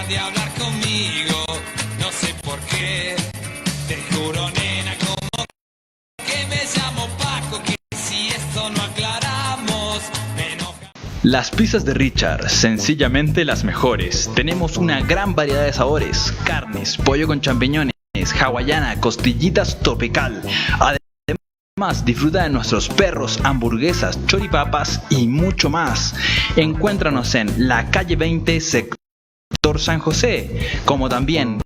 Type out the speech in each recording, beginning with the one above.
de hablar conmigo, no sé por qué. Te juro, nena, como que me llamo Paco, que si esto no aclaramos, me enoja. Las pizzas de Richard, sencillamente las mejores. Tenemos una gran variedad de sabores: carnes, pollo con champiñones, hawaiana, costillitas tropical. Además, disfruta de nuestros perros, hamburguesas, choripapas y mucho más. Encuéntranos en la calle 20, sector San José, como también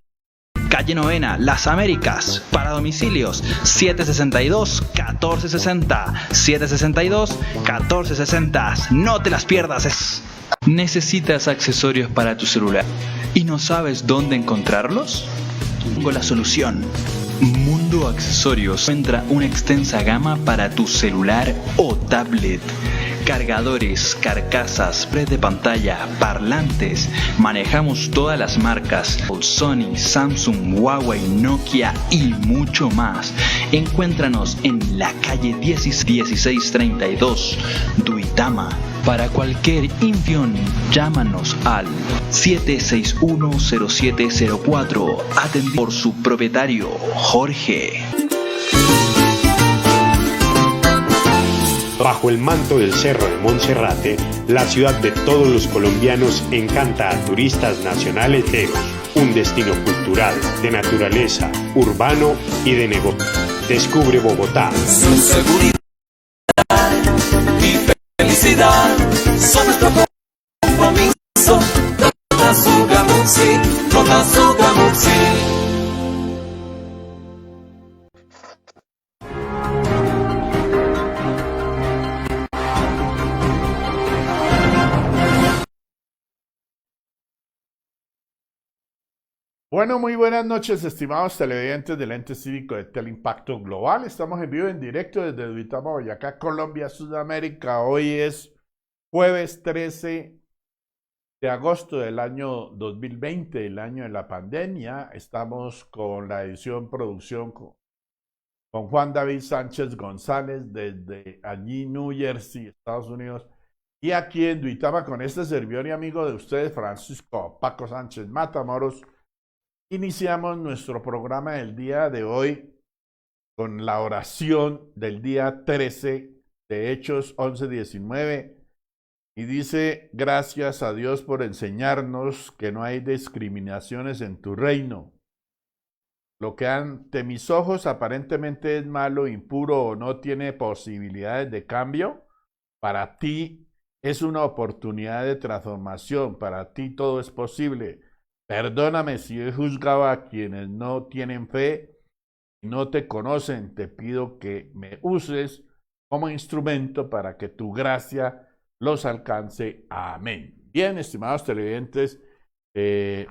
calle Novena, Las Américas. Para domicilios 762-1460, 762-1460. No te las pierdas. ¿Necesitas accesorios para tu celular y no sabes dónde encontrarlos? Tengo la solución. Mundo Accesorios encuentra una extensa gama para tu celular o tablet. Cargadores, carcasas, red de pantalla, parlantes. Manejamos todas las marcas: Sony, Samsung, Huawei, Nokia y mucho más. Encuéntranos en la calle 1632, Duitama. Para cualquier infión, llámanos al 761-0704, atendido por su propietario, Jorge. Bajo el manto del Cerro de Monserrate, la ciudad de todos los colombianos encanta a turistas nacionales y un destino cultural, de naturaleza, urbano y de negocio. Descubre Bogotá. Su seguridad y felicidad son nuestro compromiso. Toda su gamuxi, toda su gamuxi. Bueno, muy buenas noches, estimados televidentes del ente cívico de Teleimpacto Global. Estamos en vivo en directo desde Duitama, Boyacá, Colombia, Sudamérica. Hoy es jueves 13 de agosto del año 2020, el año de la pandemia. Estamos con la edición producción con Juan David Sánchez González desde allí, New Jersey, Estados Unidos. Y aquí en Duitama con este servidor y amigo de ustedes, Francisco Paco Sánchez Matamoros. Iniciamos nuestro programa del día de hoy con la oración del día 13 de Hechos 11:19 y dice: gracias a Dios por enseñarnos que no hay discriminaciones en tu reino. Lo que ante mis ojos aparentemente es malo, impuro o no tiene posibilidades de cambio, para ti es una oportunidad de transformación, para ti todo es posible. Perdóname si he juzgado a quienes no tienen fe y no te conocen. Te pido que me uses como instrumento para que tu gracia los alcance. Amén. Bien, estimados televidentes,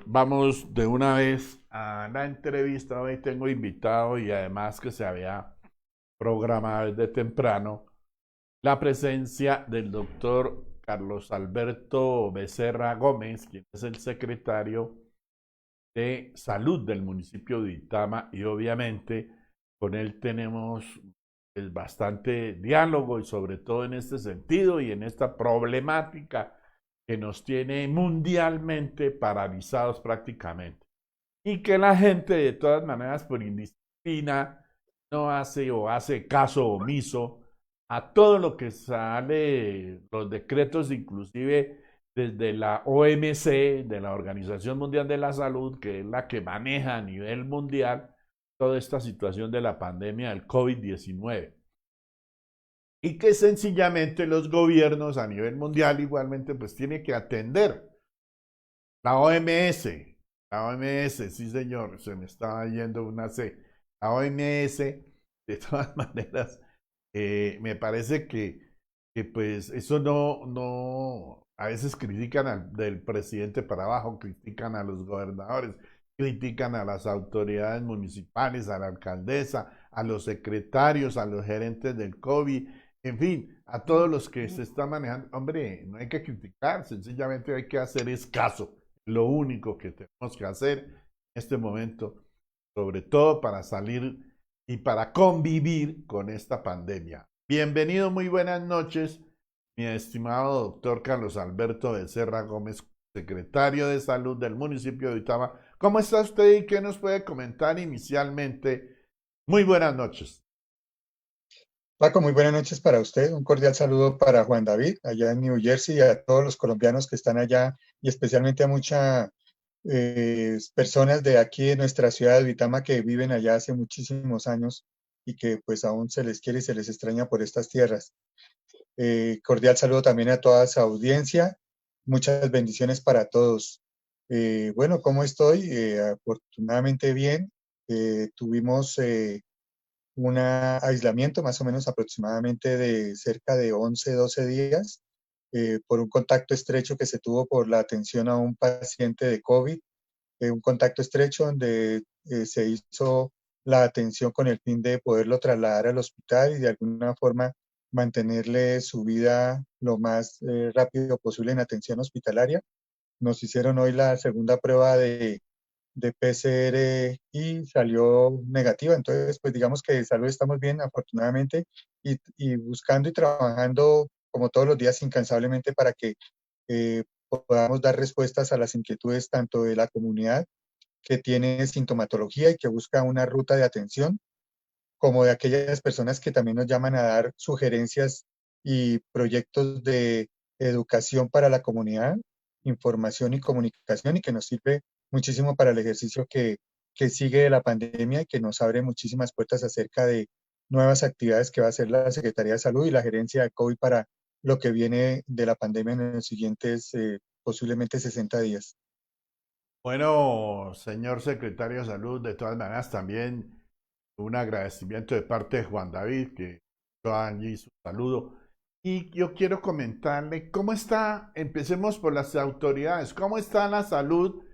vamos de una vez a la entrevista. Hoy tengo invitado, y además que se había programado desde temprano, la presencia del doctor Carlos Alberto Becerra Gómez, quien es el secretario de Salud del municipio de Duitama, y obviamente con él tenemos bastante diálogo, y sobre todo en este sentido y en esta problemática que nos tiene mundialmente paralizados prácticamente, y que la gente de todas maneras por indisciplina no hace o hace caso omiso a todo lo que sale, los decretos inclusive desde la OMC, de la Organización Mundial de la Salud, que es la que maneja a nivel mundial toda esta situación de la pandemia del COVID-19. Y que sencillamente los gobiernos a nivel mundial igualmente pues tienen que atender. La OMS, sí señor, se me estaba yendo una C. La OMS, de todas maneras, me parece que pues eso no, a veces critican del presidente para abajo, critican a los gobernadores, critican a las autoridades municipales, a la alcaldesa, a los secretarios, a los gerentes del COVID, en fin, a todos los que se están manejando. Hombre, no hay que criticar, sencillamente hay que hacer es caso. Lo único que tenemos que hacer en este momento, sobre todo para salir y para convivir con esta pandemia. Bienvenido, muy buenas noches, mi estimado doctor Carlos Alberto Becerra Gómez. secretario de Salud del municipio de Uitama. ¿Cómo está usted y qué nos puede comentar inicialmente? Muy buenas noches. Paco, muy buenas noches para usted. Un cordial saludo para Juan David, allá en New Jersey, y a todos los colombianos que están allá, y especialmente a muchas personas de aquí, de nuestra ciudad de Uitama, que viven allá hace muchísimos años y que pues aún se les quiere y se les extraña por estas tierras. Cordial saludo también a toda su audiencia. Muchas bendiciones para todos. Bueno, ¿cómo estoy? Afortunadamente bien. Tuvimos un aislamiento más o menos aproximadamente de cerca de 11, 12 días por un contacto estrecho que se tuvo por la atención a un paciente de COVID, un contacto estrecho donde se hizo la atención con el fin de poderlo trasladar al hospital y de alguna forma mantenerle su vida lo más rápido posible en atención hospitalaria. Nos hicieron hoy la segunda prueba de PCR y salió negativa. Entonces, pues digamos que de salud estamos bien, afortunadamente, y buscando y trabajando como todos los días incansablemente para que podamos dar respuestas a las inquietudes tanto de la comunidad que tiene sintomatología y que busca una ruta de atención, como de aquellas personas que también nos llaman a dar sugerencias y proyectos de educación para la comunidad, información y comunicación, y que nos sirve muchísimo para el ejercicio que sigue de la pandemia y que nos abre muchísimas puertas acerca de nuevas actividades que va a hacer la Secretaría de Salud y la Gerencia de COVID para lo que viene de la pandemia en los siguientes posiblemente 60 días. Bueno, señor secretario de Salud, de todas maneras también un agradecimiento de parte de Juan David, que hizo allí su saludo. Y yo quiero comentarle cómo está, empecemos por las autoridades, cómo está la salud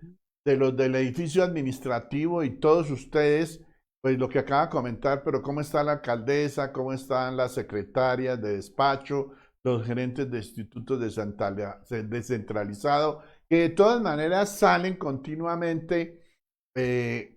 de los del edificio administrativo y todos ustedes, pues lo que acaba de comentar, pero cómo está la alcaldesa, cómo están las secretarias de despacho, los gerentes de institutos descentralizados, que de todas maneras salen continuamente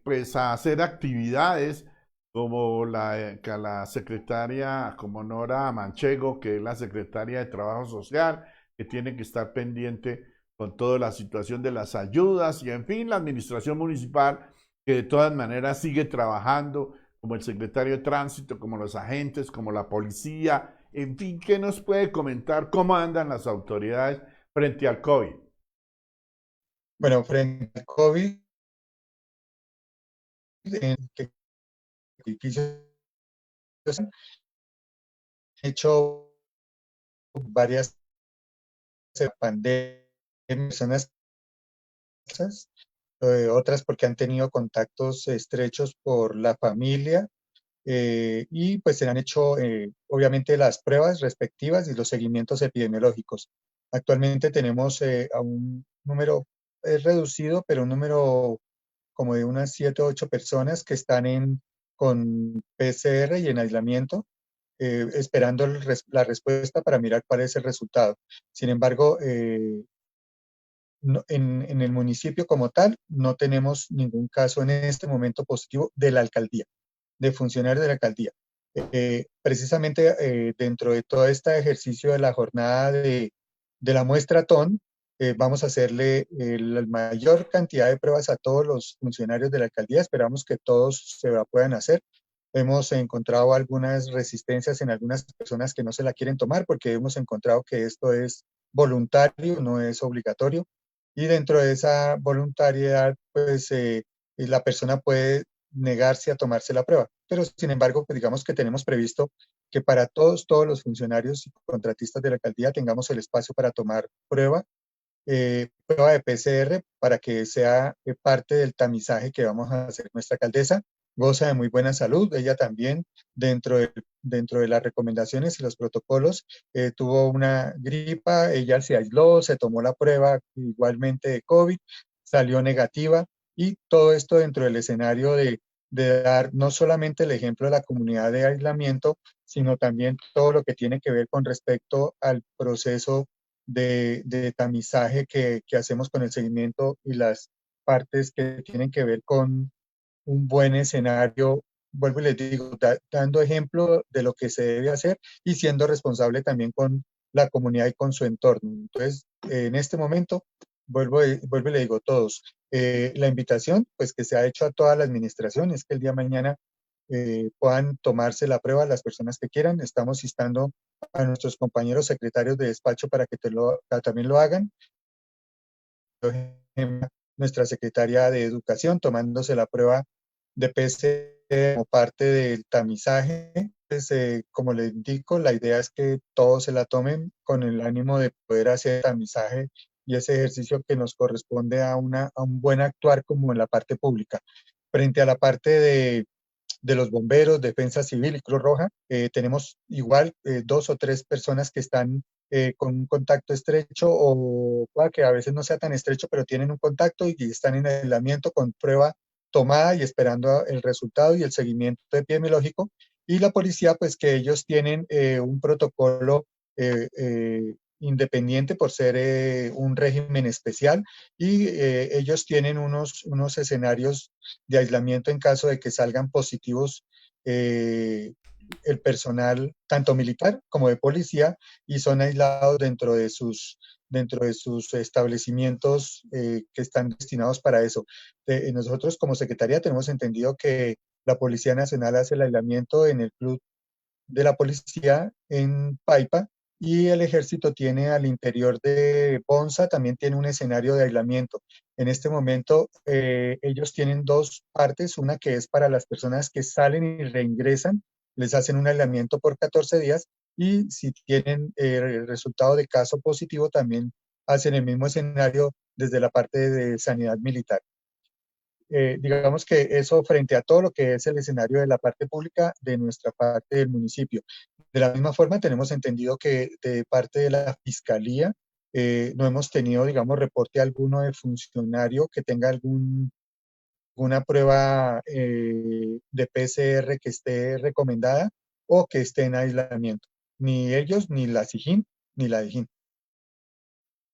pues a hacer actividades como la secretaria, como Nora Manchego, que es la secretaria de Trabajo Social, que tiene que estar pendiente con toda la situación de las ayudas y en fin, la administración municipal, que de todas maneras sigue trabajando, como el secretario de Tránsito, como los agentes, como la policía, en fin, ¿qué nos puede comentar cómo andan las autoridades frente al COVID? Bueno, frente al COVID, en que edificios han hecho varias pandemias, personas, otras porque han tenido contactos estrechos por la familia, y pues se han hecho obviamente las pruebas respectivas y los seguimientos epidemiológicos. Actualmente tenemos a un número reducido, pero un número como de unas 7 o 8 personas que están con PCR y en aislamiento, esperando la respuesta para mirar cuál es el resultado. Sin embargo, en el municipio como tal no tenemos ningún caso en este momento positivo de la alcaldía, de funcionarios de la alcaldía. Precisamente dentro de todo este ejercicio de la jornada de la muestra TON, vamos a hacerle la mayor cantidad de pruebas a todos los funcionarios de la alcaldía. Esperamos que todos se la puedan hacer. Hemos encontrado algunas resistencias en algunas personas que no se la quieren tomar porque hemos encontrado que esto es voluntario, no es obligatorio. Y dentro de esa voluntariedad, pues la persona puede negarse a tomarse la prueba. Pero sin embargo, pues digamos que tenemos previsto que para todos los funcionarios y contratistas de la alcaldía tengamos el espacio para tomar prueba de PCR para que sea parte del tamizaje que vamos a hacer. Nuestra alcaldesa goza de muy buena salud, ella también dentro de las recomendaciones y los protocolos tuvo una gripa, ella se aisló, se tomó la prueba igualmente de COVID, salió negativa y todo esto dentro del escenario de dar no solamente el ejemplo de la comunidad de aislamiento, sino también todo lo que tiene que ver con respecto al proceso de tamizaje que hacemos con el seguimiento y las partes que tienen que ver con un buen escenario, vuelvo y les digo, dando ejemplo de lo que se debe hacer y siendo responsable también con la comunidad y con su entorno. Entonces, en este momento vuelvo y le digo todos. La invitación, pues que se ha hecho a toda la administración, es que el día de mañana puedan tomarse la prueba las personas que quieran. Estamos instando a nuestros compañeros secretarios de despacho para que también lo hagan. Nuestra secretaria de Educación tomándose la prueba de PCR como parte del tamizaje. Pues, como les indico, la idea es que todos se la tomen con el ánimo de poder hacer tamizaje y ese ejercicio que nos corresponde a un buen actuar como en la parte pública. Frente a la parte de los bomberos, Defensa Civil y Cruz Roja, tenemos igual 2 o 3 personas que están con un contacto estrecho o que a veces no sea tan estrecho, pero tienen un contacto y están en aislamiento con prueba tomada y esperando el resultado y el seguimiento epidemiológico. Y la policía, pues que ellos tienen un protocolo independiente por ser un régimen especial y ellos tienen unos escenarios de aislamiento en caso de que salgan positivos el personal, tanto militar como de policía, y son aislados dentro de sus establecimientos que están destinados para eso. Nosotros como Secretaría tenemos entendido que la Policía Nacional hace el aislamiento en el club de la policía en Paipa, y el ejército tiene al interior de Ponza, también tiene un escenario de aislamiento. En este momento ellos tienen 2 partes, una que es para las personas que salen y reingresan, les hacen un aislamiento por 14 días y si tienen el resultado de caso positivo también hacen el mismo escenario desde la parte de sanidad militar. Digamos que eso frente a todo lo que es el escenario de la parte pública de nuestra parte del municipio. De la misma forma, tenemos entendido que de parte de la Fiscalía no hemos tenido, digamos, reporte alguno de funcionario que tenga alguna prueba de PCR que esté recomendada o que esté en aislamiento. Ni ellos, ni la SIJIN, ni la DIJÍN.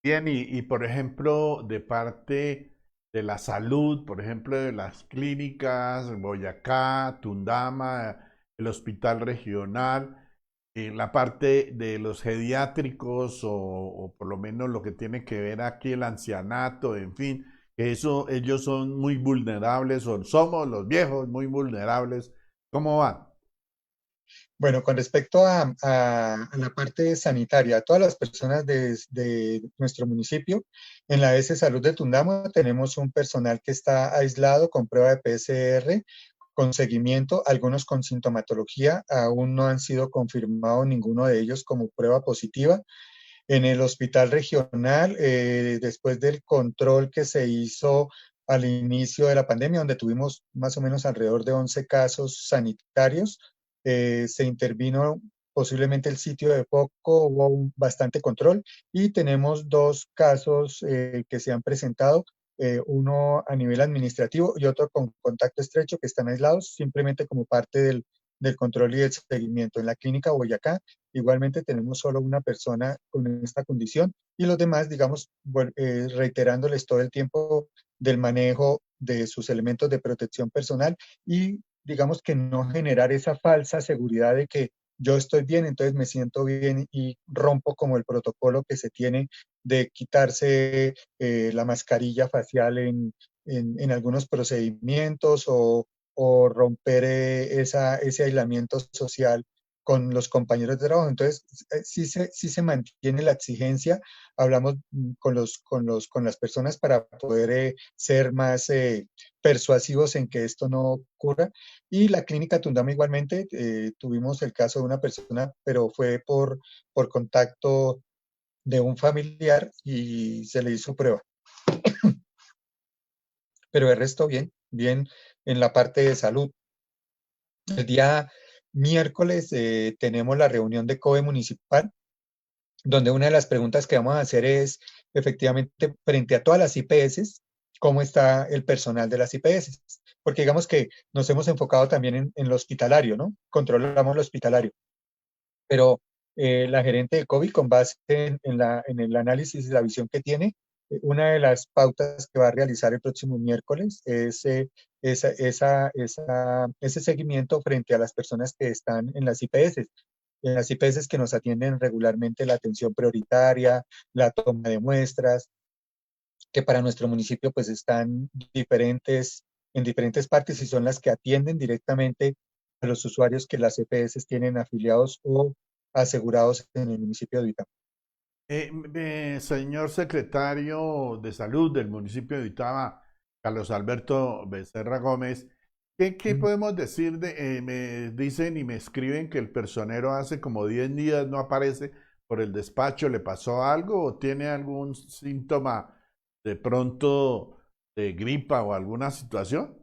Bien, y por ejemplo, de parte de la salud, por ejemplo, de las clínicas, Boyacá, Tundama, el hospital regional, la parte de los geriátricos o por lo menos lo que tiene que ver aquí el ancianato, en fin, que eso ellos son muy vulnerables, o somos los viejos muy vulnerables. ¿Cómo va? Bueno, con respecto a la parte sanitaria, todas las personas de nuestro municipio, en la S Salud de Tundama tenemos un personal que está aislado con prueba de PCR, con seguimiento, algunos con sintomatología, aún no han sido confirmados ninguno de ellos como prueba positiva. En el hospital regional, después del control que se hizo al inicio de la pandemia, donde tuvimos más o menos alrededor de 11 casos sanitarios, se intervino posiblemente el sitio de foco, hubo bastante control y tenemos 2 casos que se han presentado, uno a nivel administrativo y otro con contacto estrecho que están aislados simplemente como parte del control y del seguimiento. En la clínica Boyacá igualmente tenemos solo una persona con esta condición y los demás, digamos, reiterándoles todo el tiempo del manejo de sus elementos de protección personal y digamos que no generar esa falsa seguridad de que yo estoy bien, entonces me siento bien y rompo como el protocolo que se tiene de quitarse la mascarilla facial en algunos procedimientos o romper ese aislamiento social con los compañeros de trabajo. Entonces, sí se mantiene la exigencia, hablamos con las personas para poder ser más persuasivos en que esto no ocurra. Y la clínica Tundama igualmente, tuvimos el caso de una persona, pero fue por contacto de un familiar y se le hizo prueba. Pero el resto bien, bien en la parte de salud. El día miércoles tenemos la reunión de COE municipal, donde una de las preguntas que vamos a hacer es, efectivamente, frente a todas las IPS, ¿cómo está el personal de las IPS? Porque digamos que nos hemos enfocado también en lo hospitalario, ¿no? Controlamos lo hospitalario. Pero la gerente de COVID, con base en el análisis y la visión que tiene, una de las pautas que va a realizar el próximo miércoles es ese seguimiento frente a las personas que están en las IPS. En las IPS que nos atienden regularmente la atención prioritaria, la toma de muestras, que para nuestro municipio pues están en diferentes partes y son las que atienden directamente a los usuarios que las EPS tienen afiliados o asegurados en el municipio de Uitama. Señor secretario de Salud del municipio de Uitama, Carlos Alberto Becerra Gómez, ¿qué podemos decir me dicen y me escriben que el personero hace como 10 días no aparece por el despacho? ¿Le pasó algo o tiene algún síntoma de pronto de gripa o alguna situación?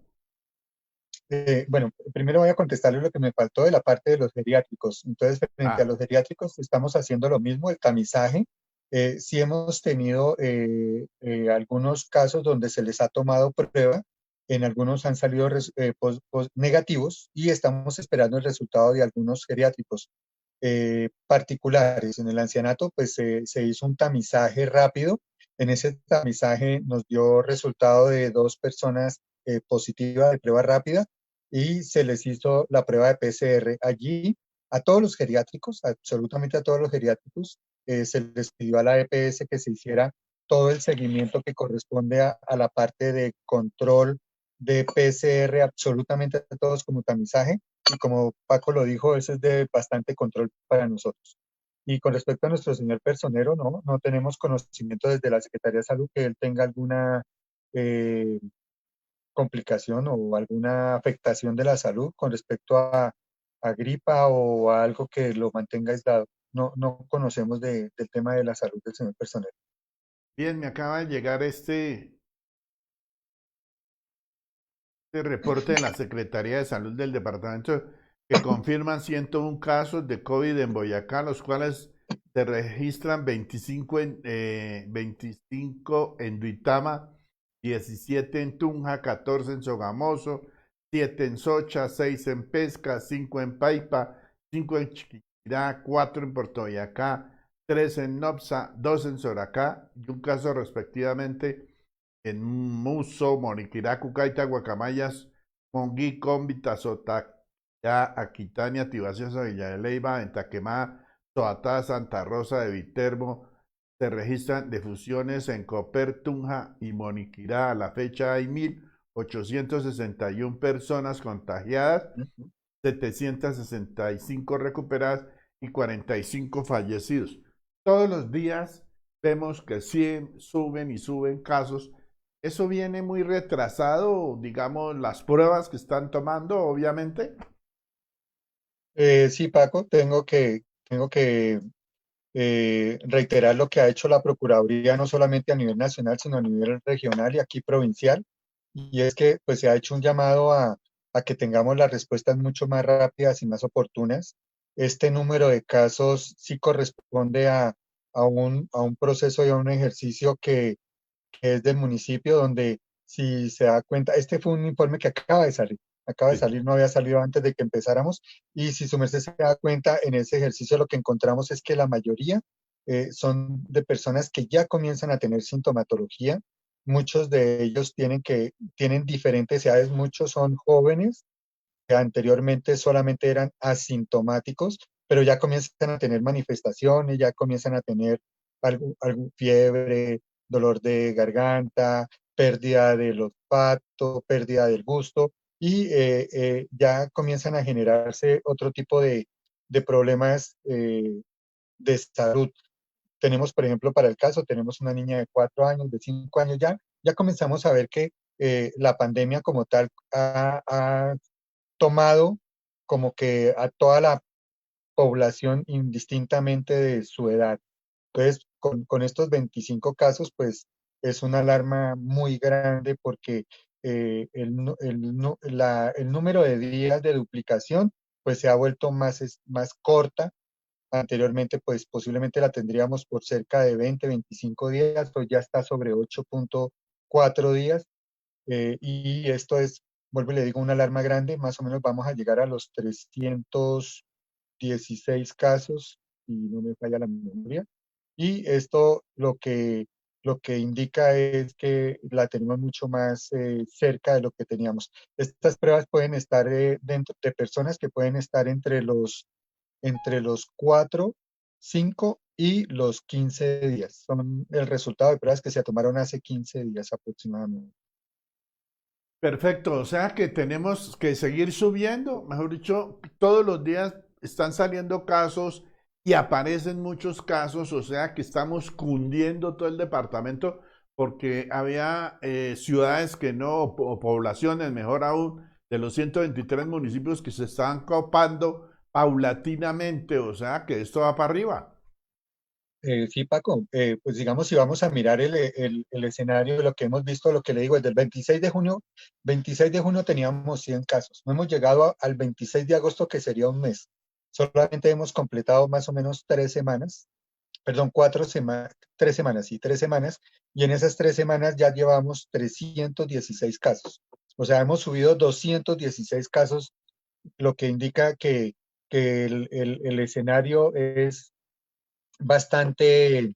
Bueno, primero voy a contestarle lo que me faltó de la parte de los geriátricos. Entonces, frente a Ah, los geriátricos, estamos haciendo lo mismo, el tamizaje. Sí hemos tenido algunos casos donde se les ha tomado prueba, en algunos han salido negativos y estamos esperando el resultado de algunos geriátricos particulares. En el ancianato, pues se hizo un tamizaje rápido. En ese tamizaje nos dio resultado de 2 personas positivas de prueba rápida y se les hizo la prueba de PCR. Allí, a todos los geriátricos, absolutamente a todos los geriátricos, se les pidió a la EPS que se hiciera todo el seguimiento que corresponde a la parte de control de PCR, absolutamente a todos como tamizaje. Y como Paco lo dijo, eso es de bastante control para nosotros. Y con respecto a nuestro señor personero, no tenemos conocimiento desde la Secretaría de Salud que él tenga alguna eh, complicación o alguna afectación de la salud con respecto a gripa o a algo que lo mantenga aislado. No conocemos del tema de la salud del señor personero. bien, me acaba de llegar este reporte de la Secretaría de Salud del departamento que confirman 101 casos de COVID en Boyacá, los cuales se registran 25 en Duitama, 17 en Tunja, 14 en Sogamoso, 7 en Socha, 6 en Pesca, 5 en Paipa, 5 en Chiquirá, 4 en Puerto Boyacá, 3 en Nopsa, 2 en Soracá y un caso respectivamente en Muso, Moriquirá, Cucaita, Guacamayas, Monguí, Cómbita, Sotaquá, Aquitania, Tibaciosa, Villa de Leyva, en Taquemá, Soatá, Santa Rosa de Viterbo. Se registran defunciones en Coper, Tunja y Moniquirá. A la fecha hay 1.861 personas contagiadas, 765 recuperadas y 45 fallecidos. Todos los días vemos que suben y suben casos. Eso viene muy retrasado, digamos, las pruebas que están tomando, obviamente. Sí, Paco, tengo que reiterar lo que ha hecho la Procuraduría, no solamente a nivel nacional, sino a nivel regional y aquí provincial. Y es que pues, se ha hecho un llamado a que tengamos las respuestas mucho más rápidas y más oportunas. Este número de casos sí corresponde a un proceso y a un ejercicio que es del municipio, donde si se da cuenta, este fue un informe que acaba de Sí. salir, no había salido antes de que empezáramos, y si su merced se da cuenta, en ese ejercicio lo que encontramos es que la mayoría son de personas que ya comienzan a tener sintomatología. Muchos de ellos tienen diferentes edades, muchos son jóvenes que anteriormente solamente eran asintomáticos, pero ya comienzan a tener manifestaciones, ya comienzan a tener algo fiebre, dolor de garganta, pérdida del olfato, pérdida del gusto, y ya comienzan a generarse otro tipo de problemas de salud. Tenemos, por ejemplo, para el caso, tenemos una niña de 4 años, de 5 años ya comenzamos a ver que la pandemia como tal ha tomado como que a toda la población indistintamente de su edad. Entonces, con estos 25 casos, pues es una alarma muy grande porque el número de días de duplicación pues se ha vuelto más corta. Anteriormente, pues posiblemente la tendríamos por cerca de 20, 25 días, pues ya está sobre 8.4 días. Y esto es, vuelvo y le digo, una alarma grande, más o menos vamos a llegar a los 316 casos, si no me falla la memoria. Y esto lo que indica es que la tenemos mucho más cerca de lo que teníamos. Estas pruebas pueden estar dentro de personas que pueden estar entre los 4, 5 y los 15 días. Son el resultado de pruebas que se tomaron hace 15 días aproximadamente. Perfecto, o sea que tenemos que seguir subiendo, mejor dicho, todos los días están saliendo casos y aparecen muchos casos, o sea que estamos cundiendo todo el departamento porque había ciudades que no, o poblaciones, mejor aún, de los 123 municipios que se estaban copando paulatinamente, o sea que esto va para arriba. Sí, Paco, pues digamos, si vamos a mirar el escenario de lo que hemos visto, lo que le digo, desde el 26 de junio teníamos 100 casos. No hemos llegado al 26 de agosto, que sería un mes. Solamente hemos completado más o menos 3 semanas, perdón, 4 semanas, 3 semanas, sí, 3 semanas, y en esas 3 semanas ya llevamos 316 casos. O sea, hemos subido 216 casos, lo que indica que el escenario es bastante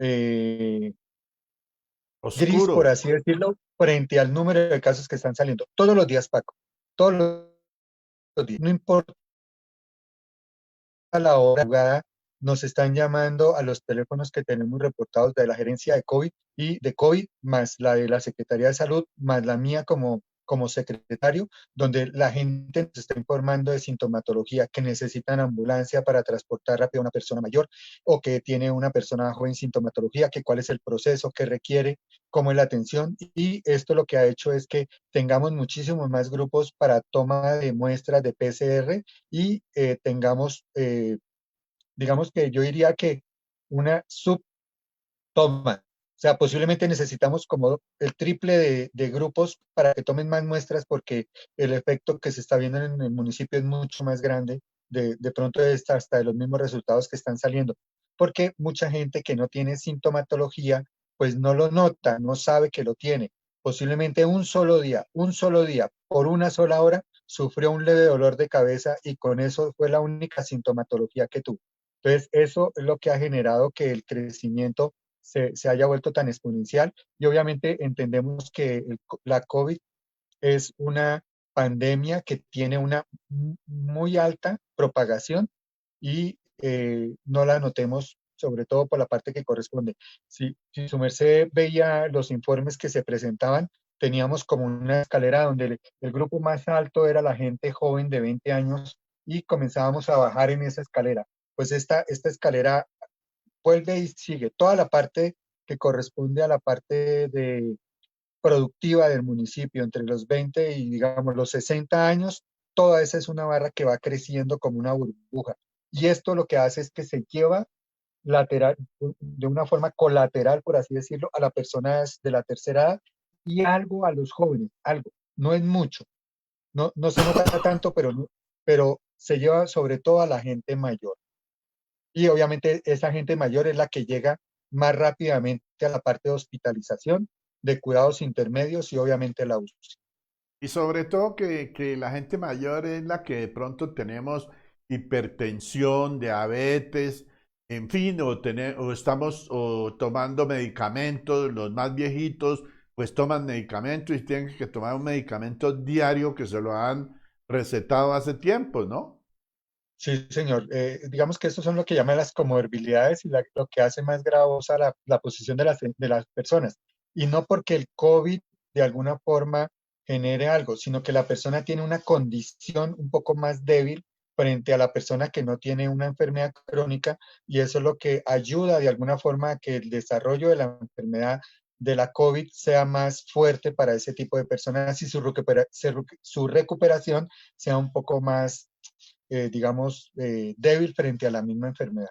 eh, gris, por Oscuro. así decirlo, frente al número de casos que están saliendo todos los días, Paco, todos los días. No importa la hora, jugada, nos están llamando a los teléfonos que tenemos reportados de la gerencia de COVID y de COVID, más la de la Secretaría de Salud, más la mía como secretario, donde la gente nos está informando de sintomatología, que necesitan ambulancia para transportar rápido a una persona mayor o que tiene una persona joven sintomatología, que cuál es el proceso que requiere, cómo es la atención. Y esto lo que ha hecho es que tengamos muchísimos más grupos para toma de muestras de PCR y tengamos, digamos que yo diría que una subtoma. O sea, posiblemente necesitamos como el triple de grupos para que tomen más muestras porque el efecto que se está viendo en el municipio es mucho más grande. De pronto hasta de los mismos resultados que están saliendo. Porque mucha gente que no tiene sintomatología, pues no lo nota, no sabe que lo tiene. Posiblemente un solo día, por una sola hora, sufrió un leve dolor de cabeza y con eso fue la única sintomatología que tuvo. Entonces, eso es lo que ha generado que el crecimiento se haya vuelto tan exponencial y obviamente entendemos que la COVID es una pandemia que tiene una muy alta propagación y no la notemos sobre todo por la parte que corresponde. Si su merced veía los informes que se presentaban, teníamos como una escalera donde el grupo más alto era la gente joven de 20 años y comenzábamos a bajar en esa escalera. Pues esta escalera vuelve y sigue toda la parte que corresponde a la parte productiva del municipio, entre los 20 y digamos los 60 años, toda esa es una barra que va creciendo como una burbuja. Y esto lo que hace es que se lleva lateral, de una forma colateral, por así decirlo, a las personas de la tercera edad y algo a los jóvenes, algo, no es mucho, no se nota tanto, pero se lleva sobre todo a la gente mayor. Y obviamente esa gente mayor es la que llega más rápidamente a la parte de hospitalización, de cuidados intermedios y obviamente la UCI. Y sobre todo que la gente mayor es la que de pronto tenemos hipertensión, diabetes, en fin, o estamos tomando medicamentos, los más viejitos pues toman medicamentos y tienen que tomar un medicamento diario que se lo han recetado hace tiempo, ¿no? Sí, señor. Digamos que estos son lo que llaman las comorbilidades y lo que hace más gravosa la posición de las personas. Y no porque el COVID de alguna forma genere algo, sino que la persona tiene una condición un poco más débil frente a la persona que no tiene una enfermedad crónica y eso es lo que ayuda de alguna forma a que el desarrollo de la enfermedad de la COVID sea más fuerte para ese tipo de personas y su recuperación sea un poco más digamos, débil frente a la misma enfermedad.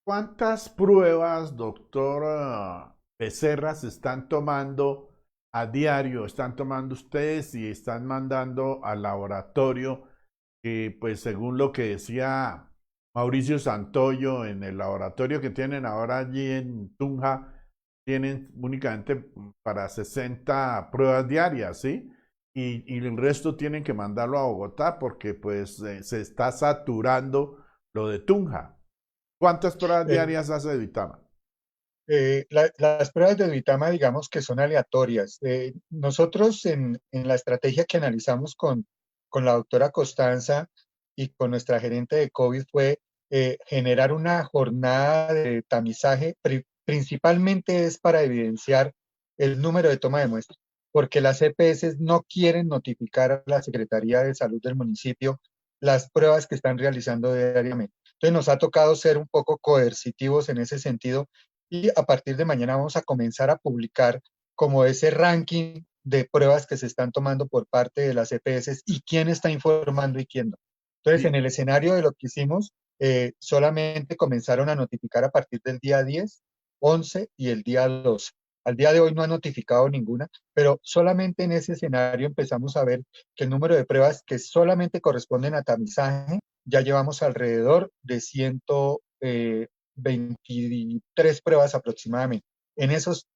¿Cuántas pruebas, doctor Becerra, se están tomando a diario? ¿Están tomando ustedes y están mandando al laboratorio? Que pues según lo que decía Mauricio Santoyo en el laboratorio que tienen ahora allí en Tunja, tienen únicamente para 60 pruebas diarias, ¿sí? Y el resto tienen que mandarlo a Bogotá porque pues se está saturando lo de Tunja. ¿Cuántas pruebas Eh, diarias hace Vitama? las pruebas de Vitama, digamos que son aleatorias. Nosotros en la estrategia que analizamos con la doctora Costanza y con nuestra gerente de COVID fue generar una jornada de tamizaje, principalmente es para evidenciar el número de toma de muestras, porque las EPS no quieren notificar a la Secretaría de Salud del municipio las pruebas que están realizando diariamente. Entonces nos ha tocado ser un poco coercitivos en ese sentido y a partir de mañana vamos a comenzar a publicar como ese ranking de pruebas que se están tomando por parte de las EPS y quién está informando y quién no. Entonces, en el escenario de lo que hicimos, solamente comenzaron a notificar a partir del día 10, 11 y el día 12. Al día de hoy no han notificado ninguna, pero solamente en ese escenario empezamos a ver que el número de pruebas que solamente corresponden a tamizaje, ya llevamos alrededor de 123 pruebas aproximadamente en esos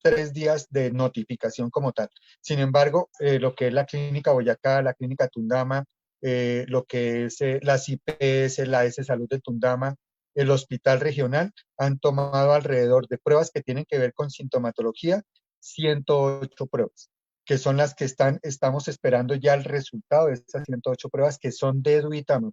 3 días de notificación como tal. Sin embargo, lo que es la Clínica Boyacá, la Clínica Tundama, lo que es las IPS, la S Salud de Tundama, el Hospital Regional, han tomado alrededor de pruebas que tienen que ver con sintomatología, 108 pruebas, que son las que estamos esperando ya el resultado de esas 108 pruebas que son de Duitama,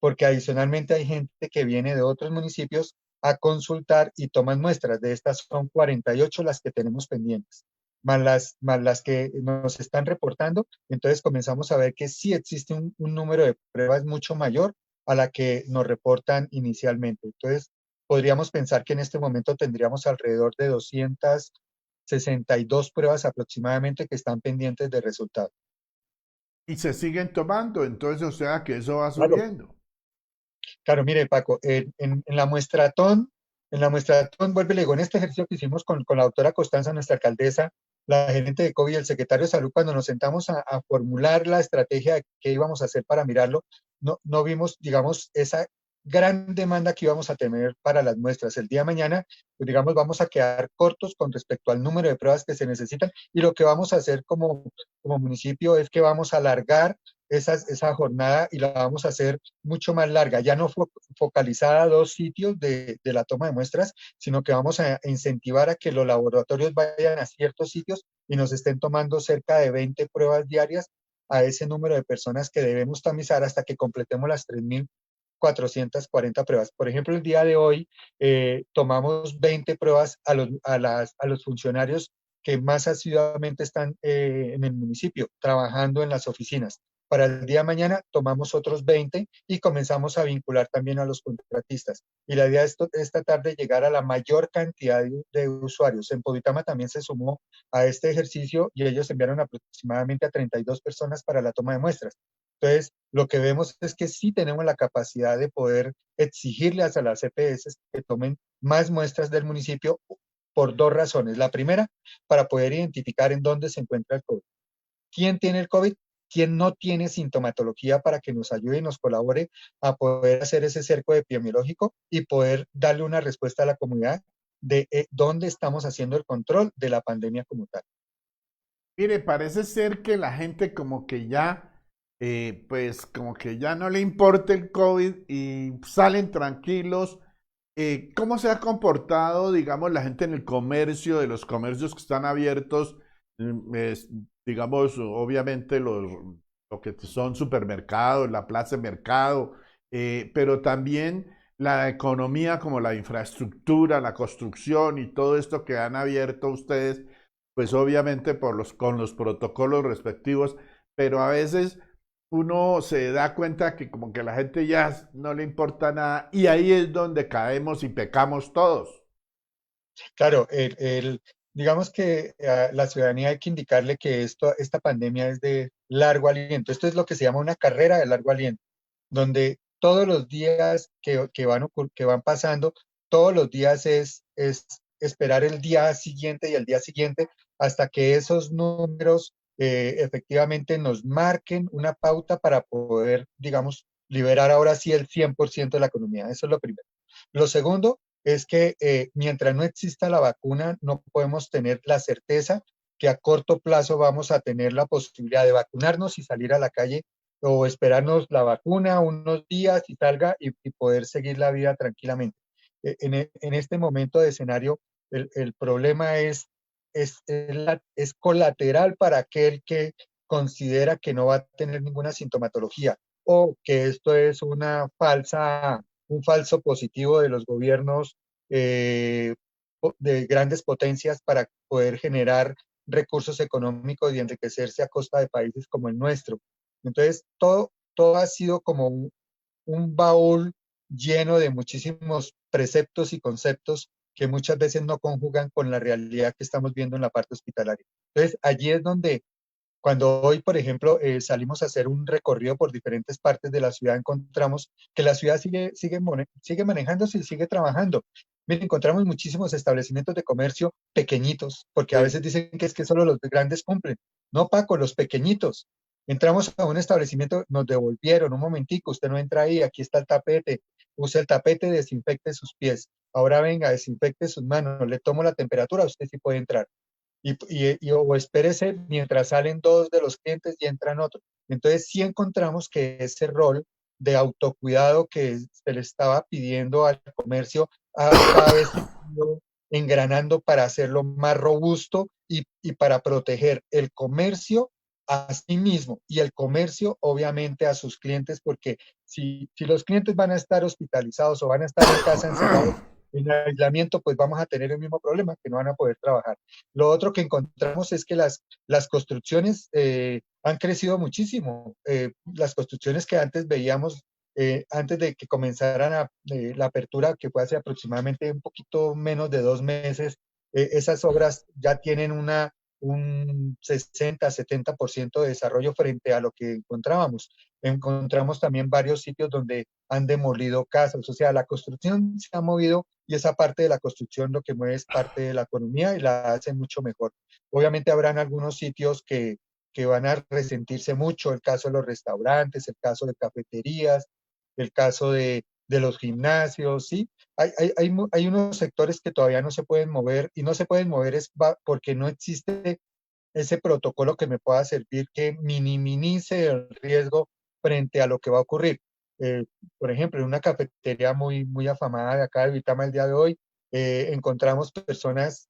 porque adicionalmente hay gente que viene de otros municipios a consultar y toman muestras. De estas son 48 las que tenemos pendientes, más las que nos están reportando. Entonces comenzamos a ver que sí existe un número de pruebas mucho mayor a la que nos reportan inicialmente. Entonces podríamos pensar que en este momento tendríamos alrededor de 262 pruebas aproximadamente que están pendientes de resultado. Y se siguen tomando, entonces o sea que eso va Claro. subiendo. Claro, mire, Paco, en la muestratón, vuelve y le digo, en este ejercicio que hicimos con la doctora Constanza, nuestra alcaldesa, la gerente de COVID y el secretario de Salud, cuando nos sentamos a formular la estrategia de qué íbamos a hacer para mirarlo, no vimos, digamos, esa gran demanda que íbamos a tener para las muestras. El día de mañana, pues, digamos, vamos a quedar cortos con respecto al número de pruebas que se necesitan y lo que vamos a hacer como municipio es que vamos a alargar esa jornada y la vamos a hacer mucho más larga, ya no focalizada a 2 sitios de la toma de muestras, sino que vamos a incentivar a que los laboratorios vayan a ciertos sitios y nos estén tomando cerca de 20 pruebas diarias a ese número de personas que debemos tamizar hasta que completemos las 3.440 pruebas. Por ejemplo, el día de hoy tomamos 20 pruebas a los funcionarios que más asiduamente están en el municipio, trabajando en las oficinas. Para el día de mañana tomamos otros 20 y comenzamos a vincular también a los contratistas. Y la idea es esta tarde llegar a la mayor cantidad de usuarios. En Poditama también se sumó a este ejercicio y ellos enviaron aproximadamente a 32 personas para la toma de muestras. Entonces, lo que vemos es que sí tenemos la capacidad de poder exigirles a las EPS que tomen más muestras del municipio por 2 razones. La primera, para poder identificar en dónde se encuentra el COVID. ¿Quién tiene el COVID? ¿Quién no tiene sintomatología para que nos ayude y nos colabore a poder hacer ese cerco epidemiológico y poder darle una respuesta a la comunidad de dónde estamos haciendo el control de la pandemia como tal? Mire, parece ser que la gente como que ya, pues como que ya no le importa el COVID y salen tranquilos. ¿Cómo se ha comportado, digamos, la gente en el comercio, de los comercios que están abiertos? Digamos, obviamente lo que son supermercados, la plaza de mercado, pero también la economía como la infraestructura, la construcción y todo esto que han abierto ustedes, pues obviamente con los protocolos respectivos, pero a veces uno se da cuenta que como que la gente ya no le importa nada y ahí es donde caemos y pecamos todos. Claro, digamos que a la ciudadanía hay que indicarle que esta pandemia es de largo aliento. Esto es lo que se llama una carrera de largo aliento, donde todos los días que van pasando, todos los días es esperar el día siguiente y el día siguiente hasta que esos números efectivamente nos marquen una pauta para poder, digamos, liberar ahora sí el 100% de la economía. Eso es lo primero. Lo segundo es que mientras no exista la vacuna, no podemos tener la certeza que a corto plazo vamos a tener la posibilidad de vacunarnos y salir a la calle o esperarnos la vacuna unos días y salga y poder seguir la vida tranquilamente. En este momento de escenario, el problema es colateral para aquel que considera que no va a tener ninguna sintomatología. o que esto es un falso positivo de los gobiernos de grandes potencias para poder generar recursos económicos y enriquecerse a costa de países como el nuestro. Entonces, todo ha sido como un baúl lleno de muchísimos preceptos y conceptos que muchas veces no conjugan con la realidad que estamos viendo en la parte hospitalaria. Entonces, allí es donde, cuando hoy, por ejemplo, salimos a hacer un recorrido por diferentes partes de la ciudad, encontramos que la ciudad sigue manejándose y sigue trabajando. Miren, encontramos muchísimos establecimientos de comercio pequeñitos, porque a Sí. veces dicen que es que solo los grandes cumplen. No, Paco, los pequeñitos. Entramos a un establecimiento, nos devolvieron un momentico, usted no entra ahí, aquí está el tapete, use el tapete, desinfecte sus pies. Ahora venga, desinfecte sus manos, le tomo la temperatura, usted sí puede entrar o espérese mientras salen dos de los clientes y entran otros. Entonces sí encontramos que ese rol de autocuidado que se le estaba pidiendo al comercio cada vez se ha ido engranando para hacerlo más robusto y para proteger el comercio a sí mismo y el comercio obviamente a sus clientes, porque si los clientes van a estar hospitalizados o van a estar en casa encerrados en aislamiento, pues vamos a tener el mismo problema, que no van a poder trabajar. Lo otro que encontramos es que las construcciones han crecido muchísimo. Las construcciones que antes veíamos, antes de que comenzaran la apertura, que fue hace aproximadamente un poquito menos de 2 meses, esas obras ya tienen un 60-70% de desarrollo frente a lo que encontrábamos. Encontramos también varios sitios donde han demolido casas, o sea, la construcción se ha movido y esa parte de la construcción lo que mueve es parte de la economía y la hace mucho mejor. Obviamente habrán algunos sitios que van a resentirse mucho, el caso de los restaurantes, el caso de cafeterías, el caso de los gimnasios, ¿sí? Hay unos sectores que todavía no se pueden mover y no se pueden mover es porque no existe ese protocolo que me pueda servir que minimice el riesgo frente a lo que va a ocurrir. Eh, por ejemplo, en una cafetería muy afamada de acá de Vitama el día de hoy, encontramos personas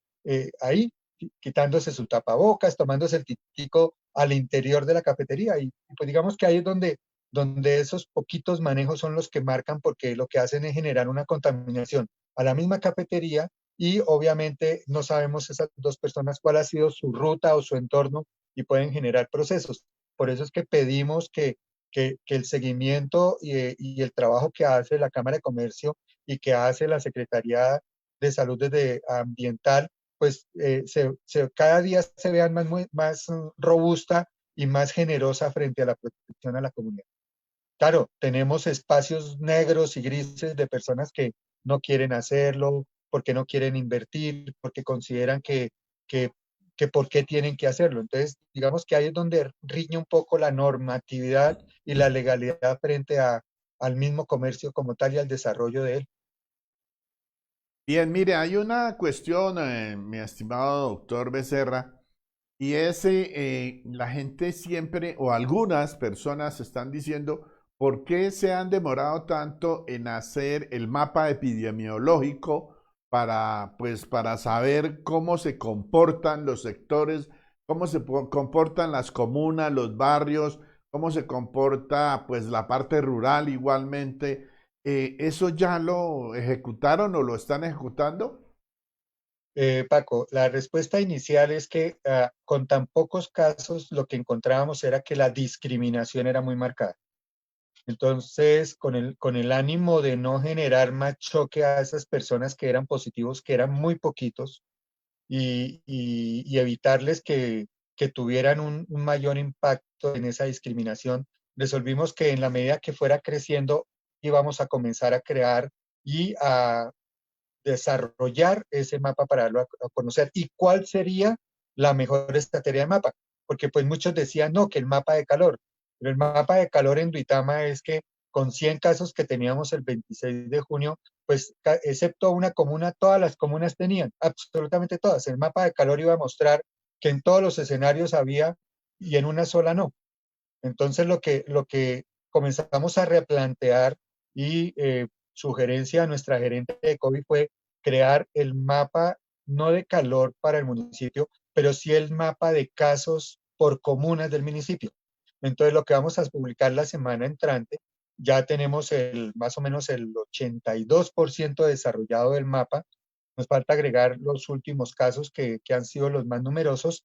ahí quitándose su tapabocas, tomándose el titico al interior de la cafetería. Y pues digamos que ahí es donde esos poquitos manejos son los que marcan, porque lo que hacen es generar una contaminación a la misma cafetería y obviamente no sabemos esas dos personas cuál ha sido su ruta o su entorno y pueden generar procesos. Por eso es que pedimos que el seguimiento y el trabajo que hace la Cámara de Comercio y que hace la Secretaría de Salud desde ambiental, pues cada día se vean más robusta y más generosa frente a la protección a la comunidad. Claro, tenemos espacios negros y grises de personas que no quieren hacerlo, porque no quieren invertir, porque consideran que, que por qué tienen que hacerlo. Entonces, digamos que ahí es donde riñe un poco la normatividad y la legalidad frente al mismo comercio como tal y al desarrollo de él. Bien, mire, hay una cuestión, mi estimado doctor Becerra, y es la gente siempre, o algunas personas están diciendo, ¿por qué se han demorado tanto en hacer el mapa epidemiológico pues, para saber cómo se comportan los sectores, cómo se comportan las comunas, los barrios, cómo se comporta pues la parte rural igualmente? ¿Eso ya lo ejecutaron o lo están ejecutando? Paco, la respuesta inicial es que con tan pocos casos lo que encontrábamos era que la discriminación era muy marcada. Entonces, con el ánimo de no generar más choque a esas personas que eran positivos, que eran muy poquitos, y evitarles que tuvieran un mayor impacto en esa discriminación, resolvimos que en la medida que fuera creciendo íbamos a comenzar a crear y a desarrollar ese mapa para darlo a conocer. ¿Y cuál sería la mejor estrategia de mapa? Porque pues muchos decían, no, que el mapa de calor. Pero el mapa de calor en Duitama es que con 100 casos que teníamos el 26 de junio, pues excepto una comuna, todas las comunas tenían, absolutamente todas. El mapa de calor iba a mostrar que en todos los escenarios había y en una sola no. Entonces lo que comenzamos a replantear y sugerencia a nuestra gerente de COVID fue crear el mapa no de calor para el municipio, pero sí el mapa de casos por comunas del municipio. Entonces, lo que vamos a publicar la semana entrante, ya tenemos más o menos el 82% desarrollado del mapa. Nos falta agregar los últimos casos que han sido los más numerosos,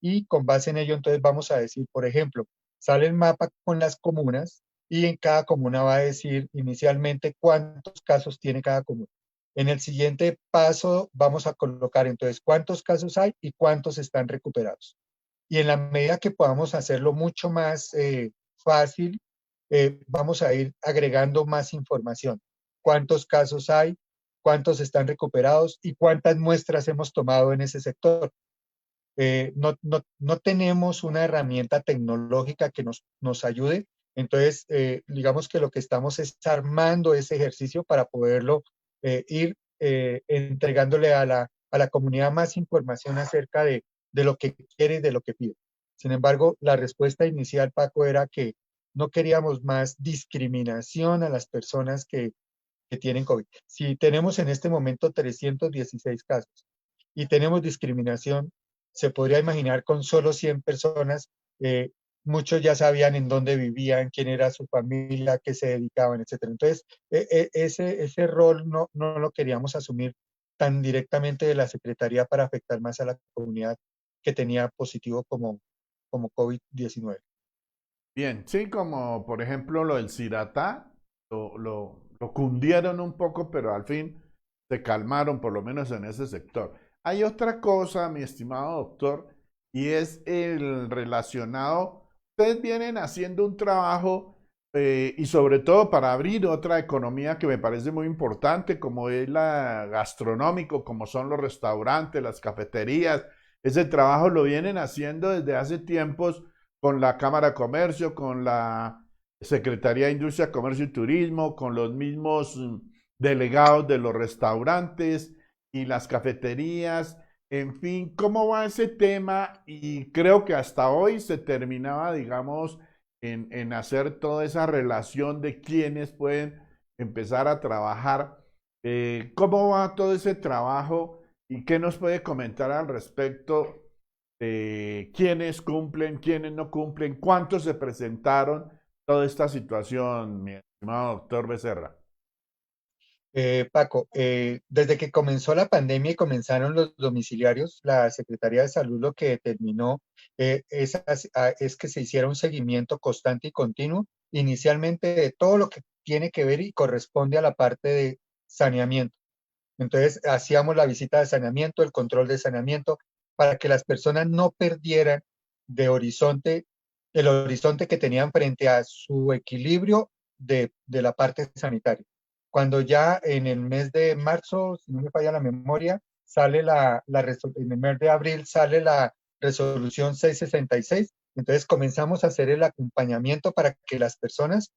y con base en ello, entonces vamos a decir, por ejemplo, sale el mapa con las comunas y en cada comuna va a decir inicialmente cuántos casos tiene cada comuna. En el siguiente paso vamos a colocar entonces cuántos casos hay y cuántos están recuperados. Y en la medida que podamos hacerlo mucho más fácil, vamos a ir agregando más información. ¿Cuántos casos hay? ¿Cuántos están recuperados? ¿Y cuántas muestras hemos tomado en ese sector? No tenemos una herramienta tecnológica que nos ayude. Entonces, digamos que lo que estamos es armando ese ejercicio para poderlo ir entregándole a la comunidad más información acerca de lo que quiere y de lo que pide. Sin embargo, la respuesta inicial, Paco, era que no queríamos más discriminación a las personas que tienen COVID. Si tenemos en este momento 316 casos y tenemos discriminación, se podría imaginar con solo 100 personas, muchos ya sabían en dónde vivían, quién era su familia, qué se dedicaban, etcétera. Entonces, ese rol no lo queríamos asumir tan directamente de la Secretaría para afectar más a la comunidad que tenía positivo como COVID-19. Bien, sí, como por ejemplo lo del Ciratá, lo cundieron un poco, pero al fin se calmaron, por lo menos en ese sector. Hay otra cosa, mi estimado doctor, y es el relacionado. Ustedes vienen haciendo un trabajo y sobre todo para abrir otra economía que me parece muy importante, como es la gastronómico, como son los restaurantes, las cafeterías. Ese trabajo lo vienen haciendo desde hace tiempos con la Cámara de Comercio, con la Secretaría de Industria, Comercio y Turismo, con los mismos delegados de los restaurantes y las cafeterías. En fin, ¿cómo va ese tema? Y creo que hasta hoy se terminaba, digamos, en hacer toda esa relación de quiénes pueden empezar a trabajar. ¿Cómo va todo ese trabajo y qué nos puede comentar al respecto? Quiénes cumplen, quiénes no cumplen, cuántos se presentaron, toda esta situación, mi estimado doctor Becerra. Paco, desde que comenzó la pandemia y comenzaron los domiciliarios, la Secretaría de Salud lo que determinó es que se hiciera un seguimiento constante y continuo, inicialmente de todo lo que tiene que ver y corresponde a la parte de saneamiento. Entonces, hacíamos la visita de saneamiento, el control de saneamiento, para que las personas no perdieran de horizonte el horizonte que tenían frente a su equilibrio de la parte sanitaria. Cuando ya en el mes de marzo, si no me falla la memoria, sale en el mes de abril sale la resolución 666, entonces comenzamos a hacer el acompañamiento para que las personas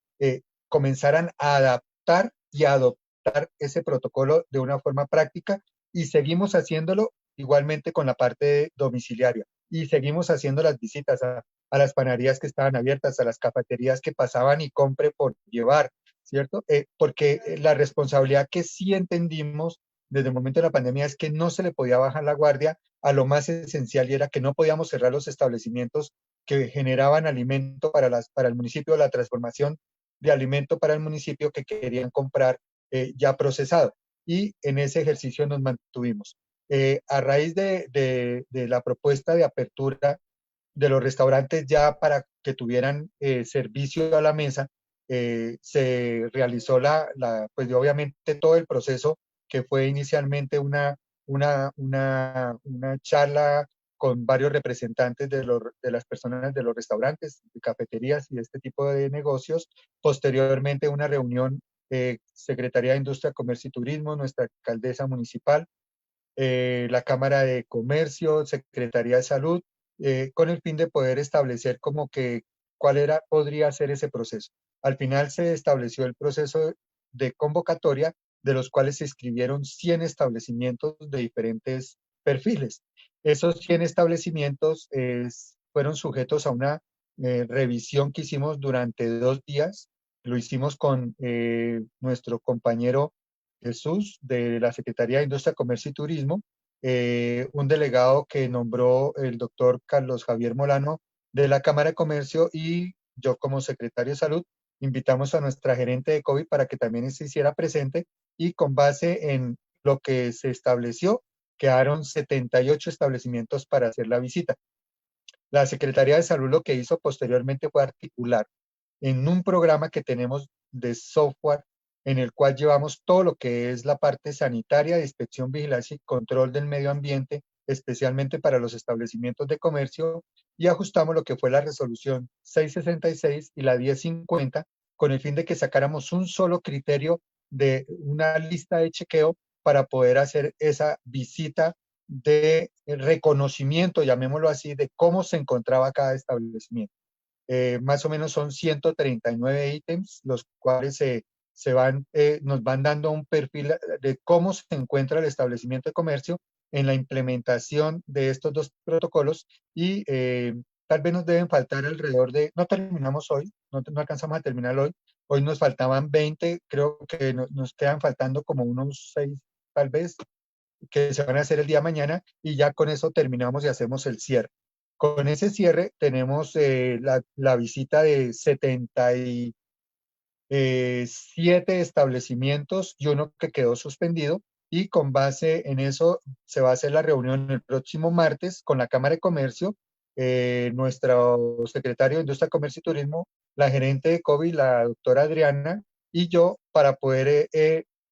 comenzaran a adaptar y a adoptar ese protocolo de una forma práctica, y seguimos haciéndolo igualmente con la parte domiciliaria, y seguimos haciendo las visitas a las panaderías que estaban abiertas, a las cafeterías que pasaban y compre por llevar, ¿cierto? Porque la responsabilidad que sí entendimos desde el momento de la pandemia es que no se le podía bajar la guardia a lo más esencial, y era que no podíamos cerrar los establecimientos que generaban alimento para el municipio, la transformación de alimento para el municipio que querían comprar ya procesado. Y en ese ejercicio nos mantuvimos. A raíz de la propuesta de apertura de los restaurantes ya para que tuvieran servicio a la mesa, se realizó pues obviamente todo el proceso, que fue inicialmente una charla con varios representantes de las personas de los restaurantes, de cafeterías y este tipo de negocios. Posteriormente una reunión, Secretaría de Industria, Comercio y Turismo, nuestra alcaldesa municipal, la Cámara de Comercio, Secretaría de Salud, con el fin de poder establecer como que podría ser ese proceso. Al final se estableció el proceso de convocatoria, de los cuales se inscribieron 100 establecimientos de diferentes perfiles. Esos 100 establecimientos fueron sujetos a una revisión que hicimos durante 2 días. Lo hicimos con nuestro compañero Jesús, de la Secretaría de Industria, Comercio y Turismo, un delegado que nombró el doctor Carlos Javier Molano, de la Cámara de Comercio, y yo como secretario de Salud invitamos a nuestra gerente de COVID para que también se hiciera presente, y con base en lo que se estableció, quedaron 78 establecimientos para hacer la visita. La Secretaría de Salud lo que hizo posteriormente fue articular en un programa que tenemos de software, en el cual llevamos todo lo que es la parte sanitaria, de inspección, vigilancia y control del medio ambiente, especialmente para los establecimientos de comercio, y ajustamos lo que fue la resolución 666 y la 1050, con el fin de que sacáramos un solo criterio de una lista de chequeo para poder hacer esa visita de reconocimiento, llamémoslo así, de cómo se encontraba cada establecimiento. Más o menos son 139 ítems, los cuales nos van dando un perfil de cómo se encuentra el establecimiento de comercio en la implementación de estos dos protocolos, y tal vez nos deben faltar alrededor de, no terminamos hoy, no alcanzamos a terminar hoy nos faltaban 20, creo que nos quedan faltando como unos 6 tal vez, que se van a hacer el día de mañana, y ya con eso terminamos y hacemos el cierre. Con ese cierre tenemos la visita de 77 establecimientos y uno que quedó suspendido, y con base en eso se va a hacer la reunión el próximo martes con la Cámara de Comercio, nuestro secretario de Industria, Comercio y Turismo, la gerente de COVID, la doctora Adriana, y yo, para poder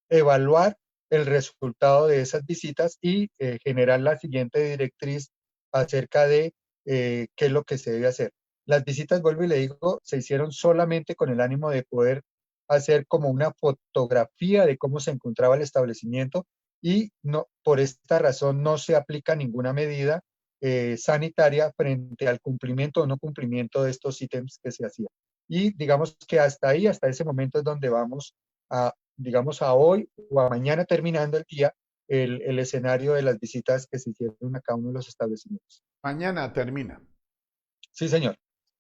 evaluar el resultado de esas visitas y generar la siguiente directriz acerca de qué es lo que se debe hacer. Las visitas, vuelvo y le digo, se hicieron solamente con el ánimo de poder hacer como una fotografía de cómo se encontraba el establecimiento, y no, por esta razón no se aplica ninguna medida sanitaria frente al cumplimiento o no cumplimiento de estos ítems que se hacían. Y digamos que hasta ahí, hasta ese momento es donde vamos a, digamos, a hoy o a mañana terminando el día, el escenario de las visitas que se hicieron a cada uno de los establecimientos. Mañana termina. Sí, señor.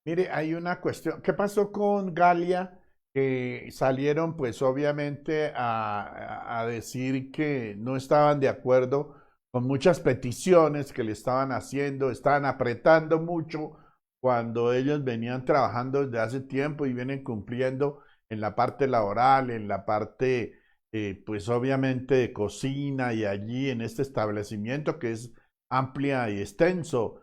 Mire, hay una cuestión. ¿Qué pasó con Galia? Que salieron, pues obviamente, a decir que no estaban de acuerdo con muchas peticiones que le estaban haciendo, estaban apretando mucho cuando ellos venían trabajando desde hace tiempo y vienen cumpliendo en la parte laboral, en la parte, pues obviamente, de cocina, y allí en este establecimiento que es amplia y extenso,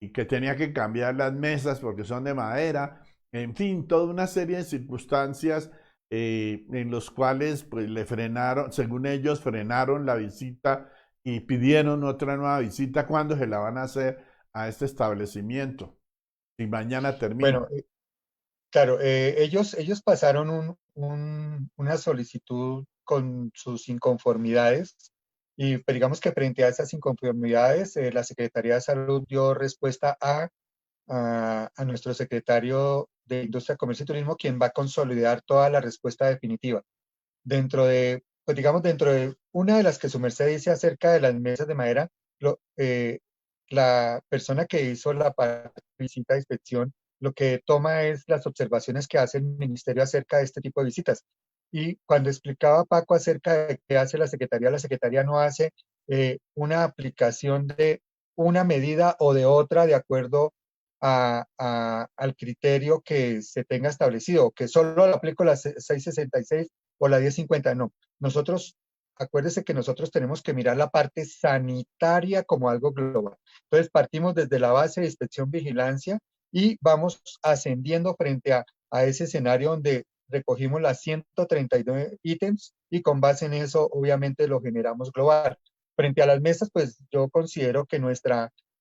y que tenía que cambiar las mesas porque son de madera, en fin, toda una serie de circunstancias en los cuales pues le frenaron, según ellos, frenaron la visita y pidieron otra nueva visita. ¿Cuándo se la van a hacer a este establecimiento? Si mañana termina. Bueno, claro, ellos pasaron una solicitud con sus inconformidades, y pues, digamos que frente a esas inconformidades, la Secretaría de Salud dio respuesta a nuestro secretario de Industria, Comercio y Turismo, quien va a consolidar toda la respuesta definitiva. Dentro de, pues digamos, dentro de una de las que su merced dice acerca de las mesas de madera, la persona que hizo la visita de inspección lo que toma es las observaciones que hace el ministerio acerca de este tipo de visitas. Y cuando explicaba Paco acerca de qué hace la Secretaría no hace una aplicación de una medida o de otra de acuerdo al criterio que se tenga establecido, que solo lo aplico la 666 o la 1050, no. Nosotros, acuérdese que nosotros tenemos que mirar la parte sanitaria como algo global. Entonces partimos desde la base de inspección, vigilancia, y vamos ascendiendo frente a ese escenario donde recogimos las 139 ítems, y con base en eso obviamente lo generamos global. Frente a las mesas, pues yo considero que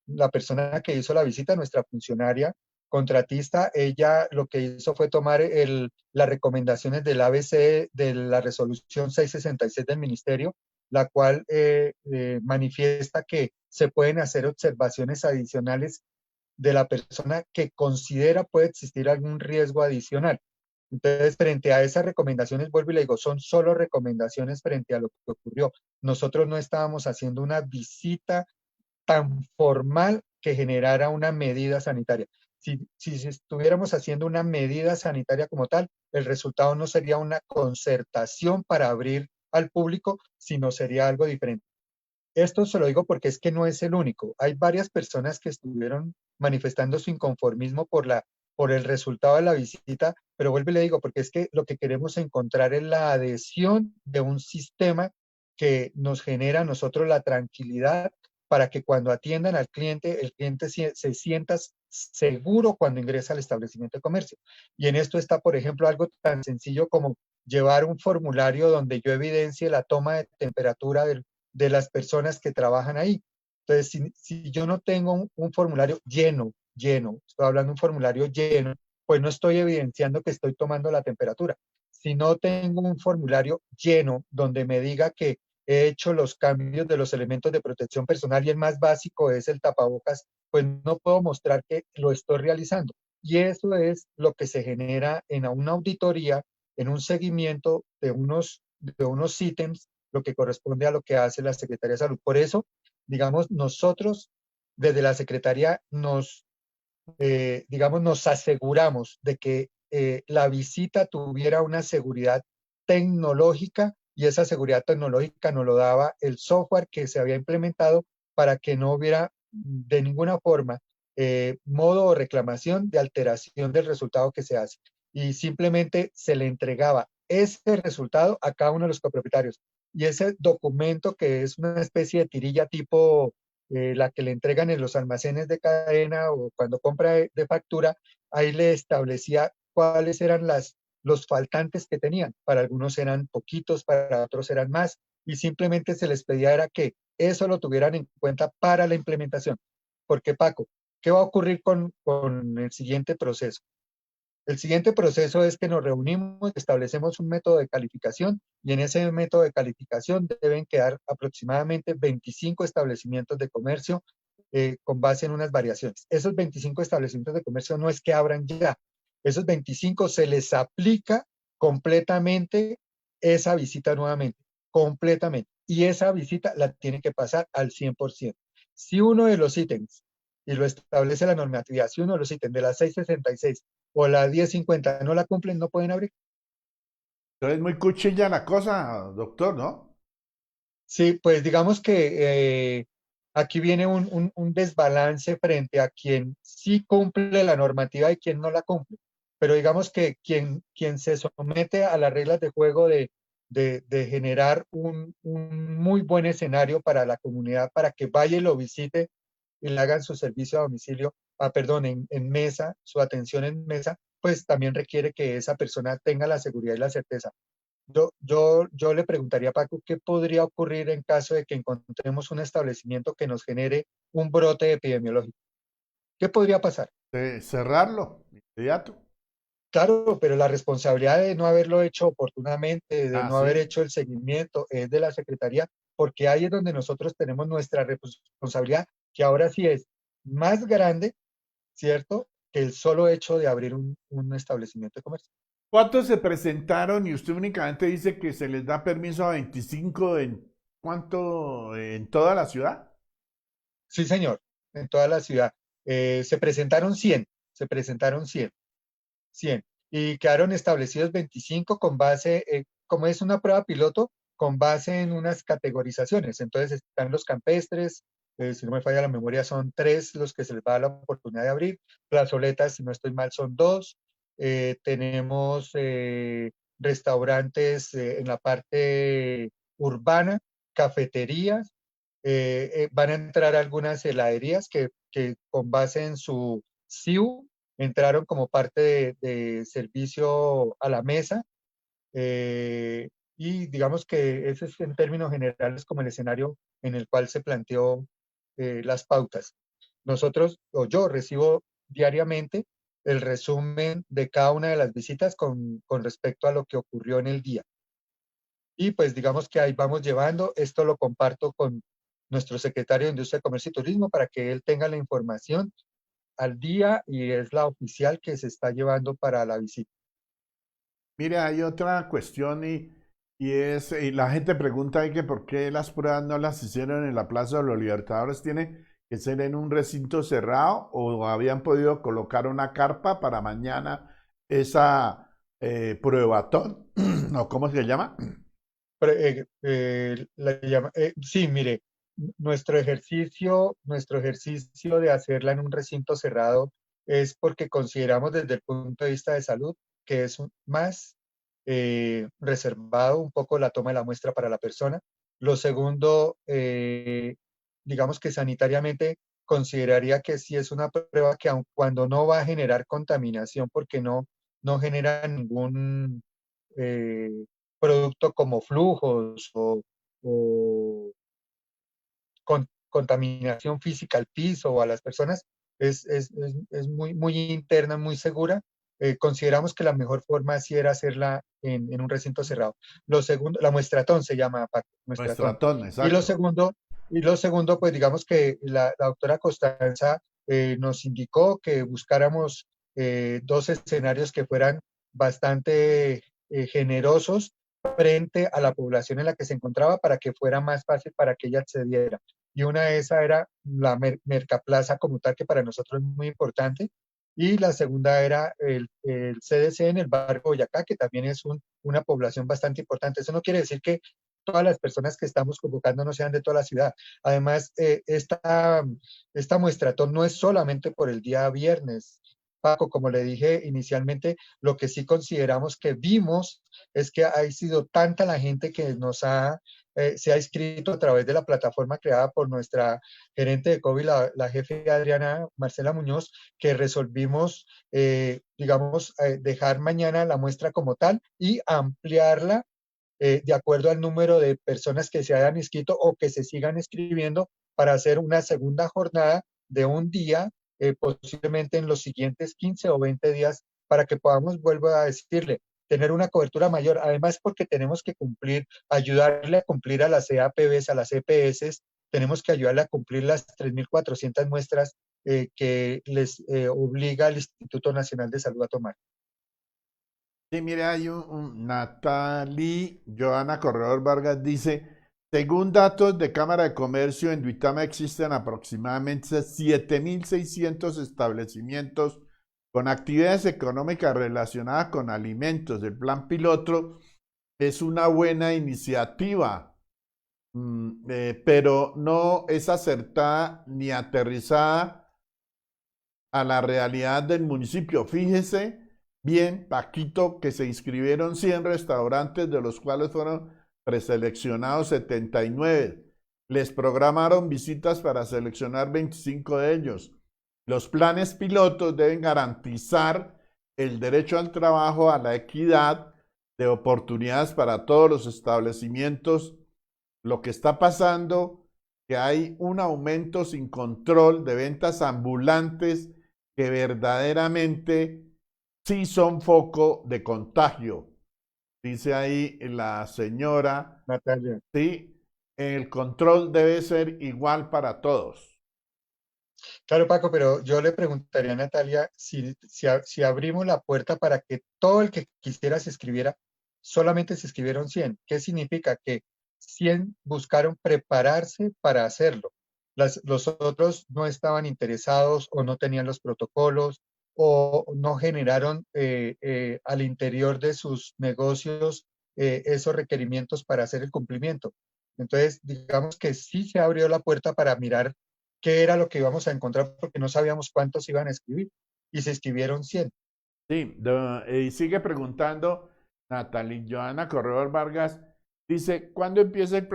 la persona que hizo la visita, nuestra funcionaria contratista, ella lo que hizo fue tomar las recomendaciones del ABC de la resolución 666 del ministerio, la cual manifiesta que se pueden hacer observaciones adicionales de la persona que considera puede existir algún riesgo adicional. Entonces, frente a esas recomendaciones, vuelvo y le digo, son solo recomendaciones frente a lo que ocurrió. Nosotros no estábamos haciendo una visita tan formal que generara una medida sanitaria. Si estuviéramos haciendo una medida sanitaria como tal, el resultado no sería una concertación para abrir al público, sino sería algo diferente. Esto se lo digo porque es que no es el único. Hay varias personas que estuvieron manifestando su inconformismo por el resultado de la visita, pero vuelvo y le digo, porque es que lo que queremos encontrar es la adhesión de un sistema que nos genera a nosotros la tranquilidad para que cuando atiendan al cliente, el cliente se sienta seguro cuando ingresa al establecimiento de comercio. Y en esto está, por ejemplo, algo tan sencillo como llevar un formulario donde yo evidencie la toma de temperatura de las personas que trabajan ahí. Entonces, si yo no tengo un formulario lleno, estoy hablando de un formulario lleno, pues no estoy evidenciando que estoy tomando la temperatura. Si no tengo un formulario lleno donde me diga que he hecho los cambios de los elementos de protección personal y el más básico es el tapabocas, pues no puedo mostrar que lo estoy realizando. Y eso es lo que se genera en una auditoría, en un seguimiento de unos ítems, lo que corresponde a lo que hace la Secretaría de Salud. Por eso, digamos, nosotros desde la Secretaría nos aseguramos de que la visita tuviera una seguridad tecnológica y esa seguridad tecnológica nos lo daba el software que se había implementado para que no hubiera de ninguna forma modo o reclamación de alteración del resultado que se hace. Y simplemente se le entregaba ese resultado a cada uno de los copropietarios. Y ese documento, que es una especie de tirilla tipo la que le entregan en los almacenes de cadena o cuando compra de factura, ahí le establecía cuáles eran los faltantes que tenían. Para algunos eran poquitos, para otros eran más, y simplemente se les pedía era que eso lo tuvieran en cuenta para la implementación. Porque, Paco, ¿qué va a ocurrir con el siguiente proceso? El siguiente proceso es que nos reunimos, establecemos un método de calificación y en ese método de calificación deben quedar aproximadamente 25 establecimientos de comercio con base en unas variaciones. Esos 25 establecimientos de comercio no es que abran ya, esos 25 se les aplica completamente esa visita nuevamente, completamente. Y esa visita la tienen que pasar al 100%. Si uno de los ítems, y lo establece la normatividad, si uno de los ítems de la 666 o la 1050 no la cumplen, no pueden abrir. Entonces, muy cuchilla la cosa, doctor, ¿no? Sí, pues digamos que aquí viene un desbalance frente a quien sí cumple la normativa y quien no la cumple. Pero digamos que quien se somete a las reglas de juego de generar un muy buen escenario para la comunidad, para que vaya y lo visite y le hagan su servicio a domicilio, perdón, en mesa, su atención en mesa, pues también requiere que esa persona tenga la seguridad y la certeza. Yo le preguntaría a Paco qué podría ocurrir en caso de que encontremos un establecimiento que nos genere un brote epidemiológico. ¿Qué podría pasar? Cerrarlo, inmediato. Claro, pero la responsabilidad de no haberlo hecho oportunamente, de Ah, no haber sí. hecho el seguimiento, es de la Secretaría, porque ahí es donde nosotros tenemos nuestra responsabilidad, que ahora sí es más grande, ¿cierto?, que el solo hecho de abrir un establecimiento de comercio. ¿Cuántos se presentaron y usted únicamente dice que se les da permiso a 25 en cuánto en toda la ciudad? Sí, señor, en toda la ciudad. Se presentaron 100, se presentaron 100, y quedaron establecidos 25 con base, como es una prueba piloto, con base en unas categorizaciones. Entonces están los campestres, si no me falla la memoria, son 3 los que se les va a dar la oportunidad de abrir. Plazoletas, si no estoy mal, son 2. Tenemos restaurantes en la parte urbana, cafeterías. Van a entrar algunas heladerías que con base en su CIU entraron como parte de servicio a la mesa, y digamos que ese es en términos generales como el escenario en el cual se planteó las pautas. Nosotros, o yo, recibo diariamente el resumen de cada una de las visitas con respecto a lo que ocurrió en el día. Y pues digamos que ahí vamos llevando, esto lo comparto con nuestro secretario de Industria, Comercio y Turismo para que él tenga la información al día y es la oficial que se está llevando para la visita. Mire, hay otra cuestión y la gente pregunta ahí que por qué las pruebas no las hicieron en la Plaza de los Libertadores. ¿Tiene que ser en un recinto cerrado o habían podido colocar una carpa para mañana esa pruebatón? ¿O cómo se llama? Sí, mire, nuestro ejercicio de hacerla en un recinto cerrado es porque consideramos desde el punto de vista de salud que es más reservado un poco la toma de la muestra para la persona. Lo segundo, digamos que sanitariamente consideraría que sí es una prueba que aun cuando no va a generar contaminación porque no genera ningún eh, producto como flujos o contaminación física al piso o a las personas, es muy, muy interna, muy segura. Consideramos que la mejor forma sí era hacerla en un recinto cerrado. Lo segundo, la muestratón se llama, Paco, muestratón. Muestratón, Y lo exacto. segundo, pues digamos que la doctora Costanza nos indicó que buscáramos dos escenarios que fueran bastante generosos frente a la población en la que se encontraba para que fuera más fácil para que ella accediera. Y una de esas era la Mercaplaza como tal, que para nosotros es muy importante. Y la segunda era el CDC en el barrio Boyacá, que también es una población bastante importante. Eso no quiere decir que todas las personas que estamos convocando no sean de toda la ciudad. Además, esta muestratón no es solamente por el día viernes. Paco, como le dije inicialmente, lo que sí consideramos que vimos es que ha sido tanta la gente que se ha inscrito a través de la plataforma creada por nuestra gerente de COVID, la jefe Adriana Marcela Muñoz, que resolvimos, digamos, dejar mañana la muestra como tal y ampliarla de acuerdo al número de personas que se hayan inscrito o que se sigan escribiendo para hacer una segunda jornada de un día, posiblemente en los siguientes 15 o 20 días, para que podamos, vuelvo a decirle, tener una cobertura mayor. Además, porque tenemos que ayudarle a cumplir a las EAPBs, a las EPS, tenemos que ayudarle a cumplir las 3.400 muestras que les obliga el Instituto Nacional de Salud a tomar. Sí, mire, hay Natalie Joana Corredor Vargas dice, según datos de Cámara de Comercio, en Duitama existen aproximadamente 7.600 establecimientos con actividades económicas relacionadas con alimentos. El plan piloto es una buena iniciativa, pero no es acertada ni aterrizada a la realidad del municipio. Fíjese bien, Paquito, que se inscribieron 100 restaurantes, de los cuales fueron preseleccionados 79. Les programaron visitas para seleccionar 25 de ellos. Los planes pilotos deben garantizar el derecho al trabajo, a la equidad de oportunidades para todos los establecimientos. Lo que está pasando, que hay un aumento sin control de ventas ambulantes que verdaderamente sí son foco de contagio. Dice ahí la señora, Natalia. sí, el control debe ser igual para todos. Claro, Paco, pero yo le preguntaría a Natalia si abrimos la puerta para que todo el que quisiera se inscribiera, solamente se inscribieron 100. ¿Qué significa? Que 100 buscaron prepararse para hacerlo. Los otros no estaban interesados o no tenían los protocolos o no generaron al interior de sus negocios esos requerimientos para hacer el cumplimiento. Entonces, digamos que sí se abrió la puerta para mirar qué era lo que íbamos a encontrar porque no sabíamos cuántos iban a escribir y se escribieron 100. Sí, y sigue preguntando Natalie Joana Corredor Vargas, dice, ¿cuándo empieza el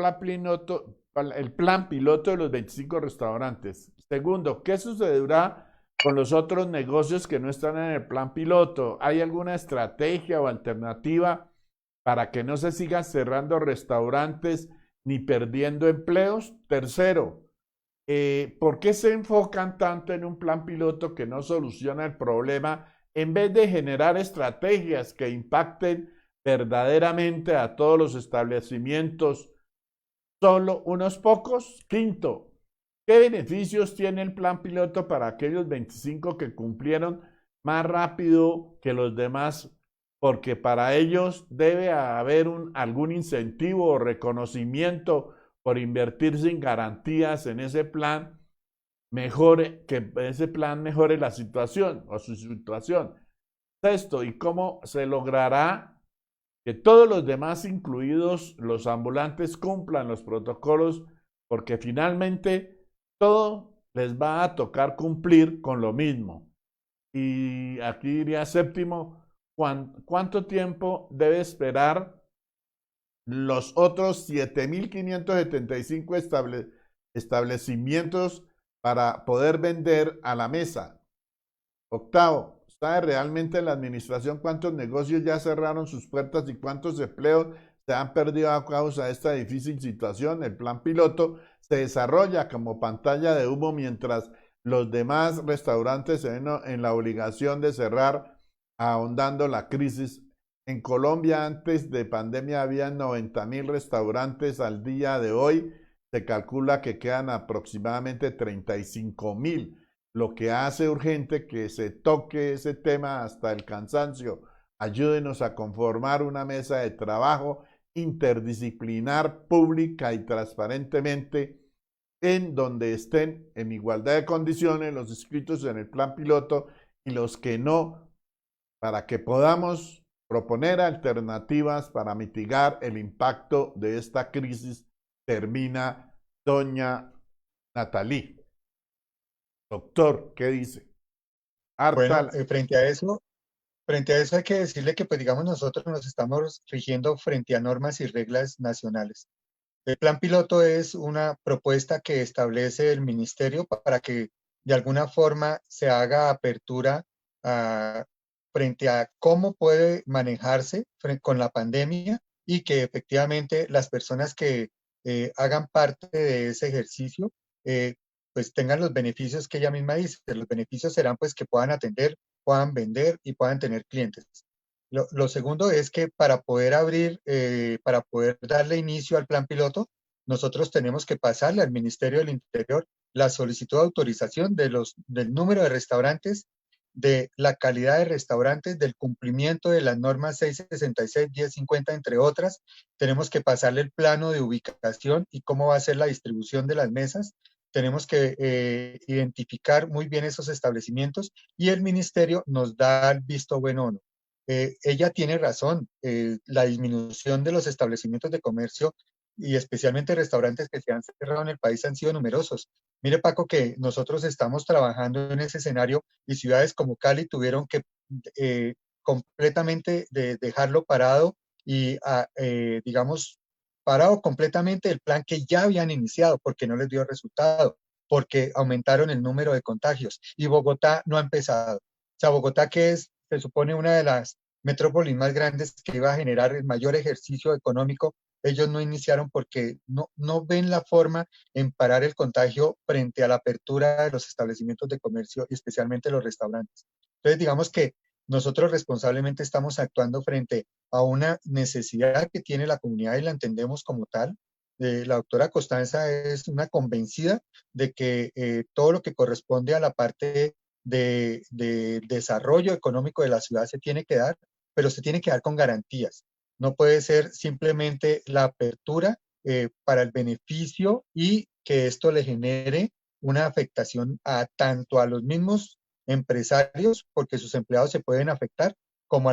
plan piloto de los 25 restaurantes? Segundo, ¿qué sucederá con los otros negocios que no están en el plan piloto? ¿Hay alguna estrategia o alternativa para que no se sigan cerrando restaurantes ni perdiendo empleos? Tercero, ¿por qué se enfocan tanto en un plan piloto que no soluciona el problema en vez de generar estrategias que impacten verdaderamente a todos los establecimientos, solo unos pocos? Quinto, ¿qué beneficios tiene el plan piloto para aquellos 25 que cumplieron más rápido que los demás? Porque para ellos debe haber algún incentivo o reconocimiento por invertir sin garantías en ese plan, que ese plan mejore la situación o su situación. Sexto, ¿y cómo se logrará que todos los demás, incluidos los ambulantes, cumplan los protocolos porque finalmente todo les va a tocar cumplir con lo mismo. Y aquí diría Séptimo, ¿cuánto tiempo debe esperar los otros 7.575 establecimientos para poder vender a la mesa? Octavo, ¿sabe realmente la administración cuántos negocios ya cerraron sus puertas y cuántos empleos se han perdido a causa de esta difícil situación? El plan piloto se desarrolla como pantalla de humo mientras los demás restaurantes se ven en la obligación de cerrar, ahondando la crisis. En Colombia antes de pandemia había 90.000 restaurantes. Al día de hoy se calcula que quedan aproximadamente 35.000, lo que hace urgente que se toque ese tema hasta el cansancio. Ayúdenos a conformar una mesa de trabajo interdisciplinar, pública y transparentemente, en donde estén en igualdad de condiciones los inscritos en el plan piloto y los que no, para que podamos proponer alternativas para mitigar el impacto de esta crisis. Termina doña Natalí. Doctor, ¿qué dice? Bueno, frente a eso hay que decirle que, pues digamos, nosotros nos estamos rigiendo frente a normas y reglas nacionales. El plan piloto es una propuesta que establece el ministerio para que de alguna forma se haga apertura frente a cómo puede manejarse con la pandemia y que efectivamente las personas que hagan parte de ese ejercicio pues tengan los beneficios que ella misma dice. Los beneficios serán pues que puedan atender, puedan vender y puedan tener clientes. Lo segundo es que para poder abrir, para poder darle inicio al plan piloto, nosotros tenemos que pasarle al Ministerio del Interior la solicitud de autorización del número de restaurantes, de la calidad de restaurantes, del cumplimiento de las normas 666, 1050, entre otras. Tenemos que pasarle el plano de ubicación y cómo va a ser la distribución de las mesas. Tenemos que identificar muy bien esos establecimientos y el ministerio nos da el visto bueno o no. Ella tiene razón, la disminución de los establecimientos de comercio y especialmente restaurantes que se han cerrado en el país han sido numerosos. Mire, Paco, que nosotros estamos trabajando en ese escenario y ciudades como Cali tuvieron que completamente dejarlo parado y, digamos, parado completamente el plan que ya habían iniciado porque no les dio resultado, porque aumentaron el número de contagios y Bogotá no ha empezado. O sea, Bogotá, que se supone una de las metrópolis más grandes que iba a generar el mayor ejercicio económico, ellos no iniciaron porque no ven la forma en parar el contagio frente a la apertura de los establecimientos de comercio y especialmente los restaurantes. Entonces, digamos que nosotros responsablemente estamos actuando frente a una necesidad que tiene la comunidad y la entendemos como tal. La doctora Costanza es una convencida de que todo lo que corresponde a la parte de desarrollo económico de la ciudad se tiene que dar, pero se tiene que dar con garantías. No puede ser simplemente la apertura para el beneficio y que esto le genere una afectación tanto a los mismos empresarios, porque sus empleados se pueden afectar, como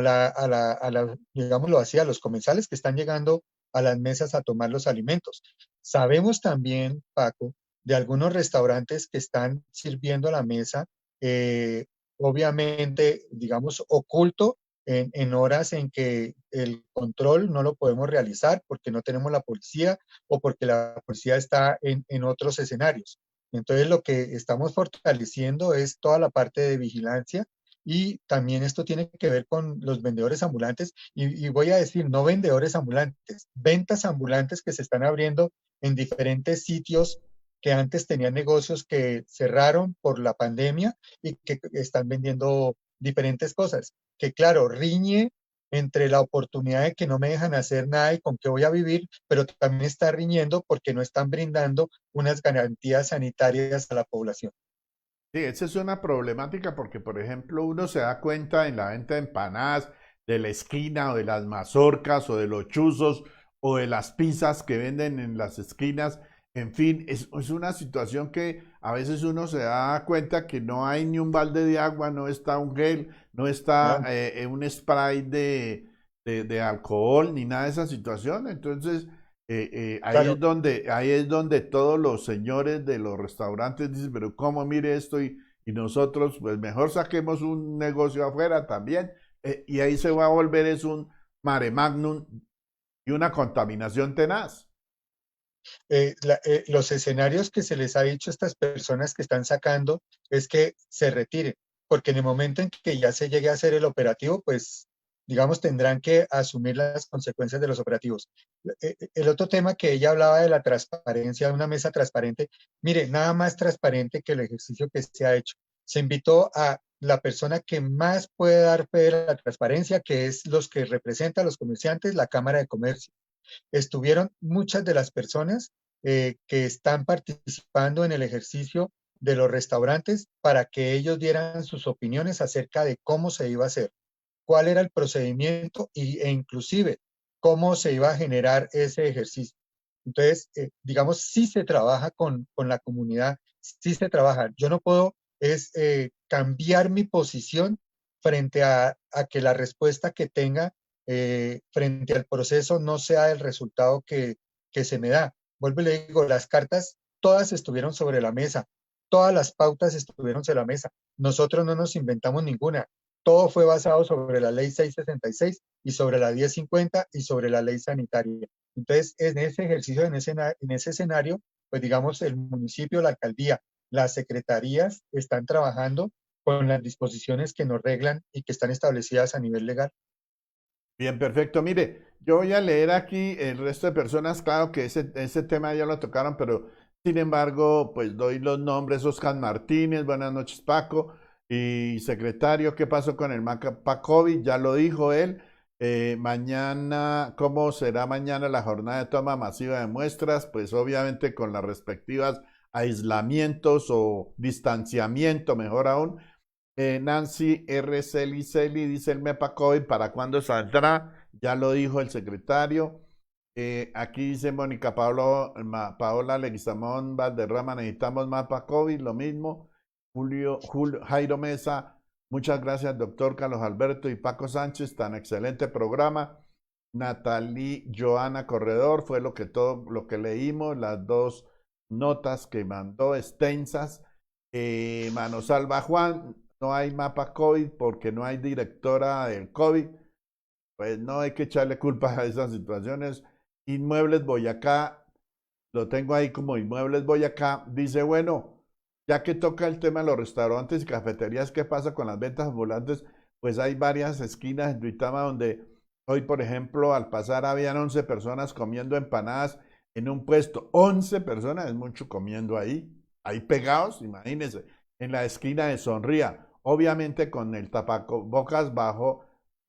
digámoslo así, a los comensales que están llegando a las mesas a tomar los alimentos. Sabemos también, Paco, de algunos restaurantes que están sirviendo a la mesa, obviamente, digamos, oculto, en horas en que el control no lo podemos realizar porque no tenemos la policía o porque la policía está en otros escenarios. Entonces, lo que estamos fortaleciendo es toda la parte de vigilancia y también esto tiene que ver con los vendedores ambulantes y voy a decir, no vendedores ambulantes, ventas ambulantes que se están abriendo en diferentes sitios que antes tenían negocios que cerraron por la pandemia y que están vendiendo diferentes cosas, que claro, riñe entre la oportunidad de que no me dejan hacer nada y con qué voy a vivir, pero también está riñendo porque no están brindando unas garantías sanitarias a la población. Sí, esa es una problemática porque, por ejemplo, uno se da cuenta en la venta de empanadas de la esquina o de las mazorcas o de los chuzos o de las pizzas que venden en las esquinas. En fin, es una situación que a veces uno se da cuenta que no hay ni un balde de agua, no está un gel, no está un spray de alcohol, ni nada de esa situación. Entonces, Claro, ahí es donde todos los señores de los restaurantes dicen, pero ¿cómo mire esto? Y nosotros, pues mejor saquemos un negocio afuera también. Y ahí se va a volver es un mare magnum y una contaminación tenaz. los escenarios que se les ha dicho a estas personas que están sacando es que se retiren, porque en el momento en que ya se llegue a hacer el operativo, pues digamos tendrán que asumir las consecuencias de los operativos. El otro tema que ella hablaba de la transparencia, de una mesa transparente, mire, nada más transparente que el ejercicio que se ha hecho. Se invitó a la persona que más puede dar fe de la transparencia, que es los que representan a los comerciantes, la Cámara de Comercio. Estuvieron muchas de las personas que están participando en el ejercicio de los restaurantes para que ellos dieran sus opiniones acerca de cómo se iba a hacer, cuál era el procedimiento e inclusive cómo se iba a generar ese ejercicio. Entonces, digamos, sí se trabaja con la comunidad, sí se trabaja. Yo no puedo cambiar mi posición frente a que la respuesta que tenga frente al proceso no sea el resultado que se me da. Vuelvo y le digo, las cartas todas estuvieron sobre la mesa, todas las pautas estuvieron sobre la mesa. Nosotros no nos inventamos ninguna. Todo fue basado sobre la ley 666 y sobre la 1050 y sobre la ley sanitaria. Entonces, en ese ejercicio, en ese escenario, pues digamos, el municipio, la alcaldía, las secretarías están trabajando con las disposiciones que nos reglan y que están establecidas a nivel legal. Bien, perfecto. Mire, yo voy a leer aquí el resto de personas, claro que ese tema ya lo tocaron, pero sin embargo, pues doy los nombres. Oscar Martínez, buenas noches Paco, y secretario, ¿qué pasó con el Pacovi? Ya lo dijo él. Mañana, ¿cómo será mañana la jornada de toma masiva de muestras? Pues obviamente con las respectivas aislamientos o distanciamiento, mejor aún. Nancy R. Celi dice el MEPA COVID, ¿para cuándo saldrá? Ya lo dijo el secretario. Aquí dice Mónica Paola Leguizamón Valderrama, necesitamos mapa COVID, lo mismo. Julio Jairo Mesa, muchas gracias, doctor Carlos Alberto y Paco Sánchez, tan excelente programa. Natalie Joana Corredor, fue todo lo que leímos, las dos notas que mandó extensas. Manosalva Juan, no hay mapa COVID porque no hay directora del COVID, pues no hay que echarle culpa a esas situaciones. Inmuebles Boyacá, lo tengo ahí como Inmuebles Boyacá, dice, bueno, ya que toca el tema de los restaurantes y cafeterías, ¿qué pasa con las ventas ambulantes? Pues hay varias esquinas en Duitama donde hoy, por ejemplo, al pasar habían 11 personas comiendo empanadas en un puesto. 11 personas, es mucho comiendo ahí pegados, imagínense, en la esquina de Sonría. Obviamente con el tapabocas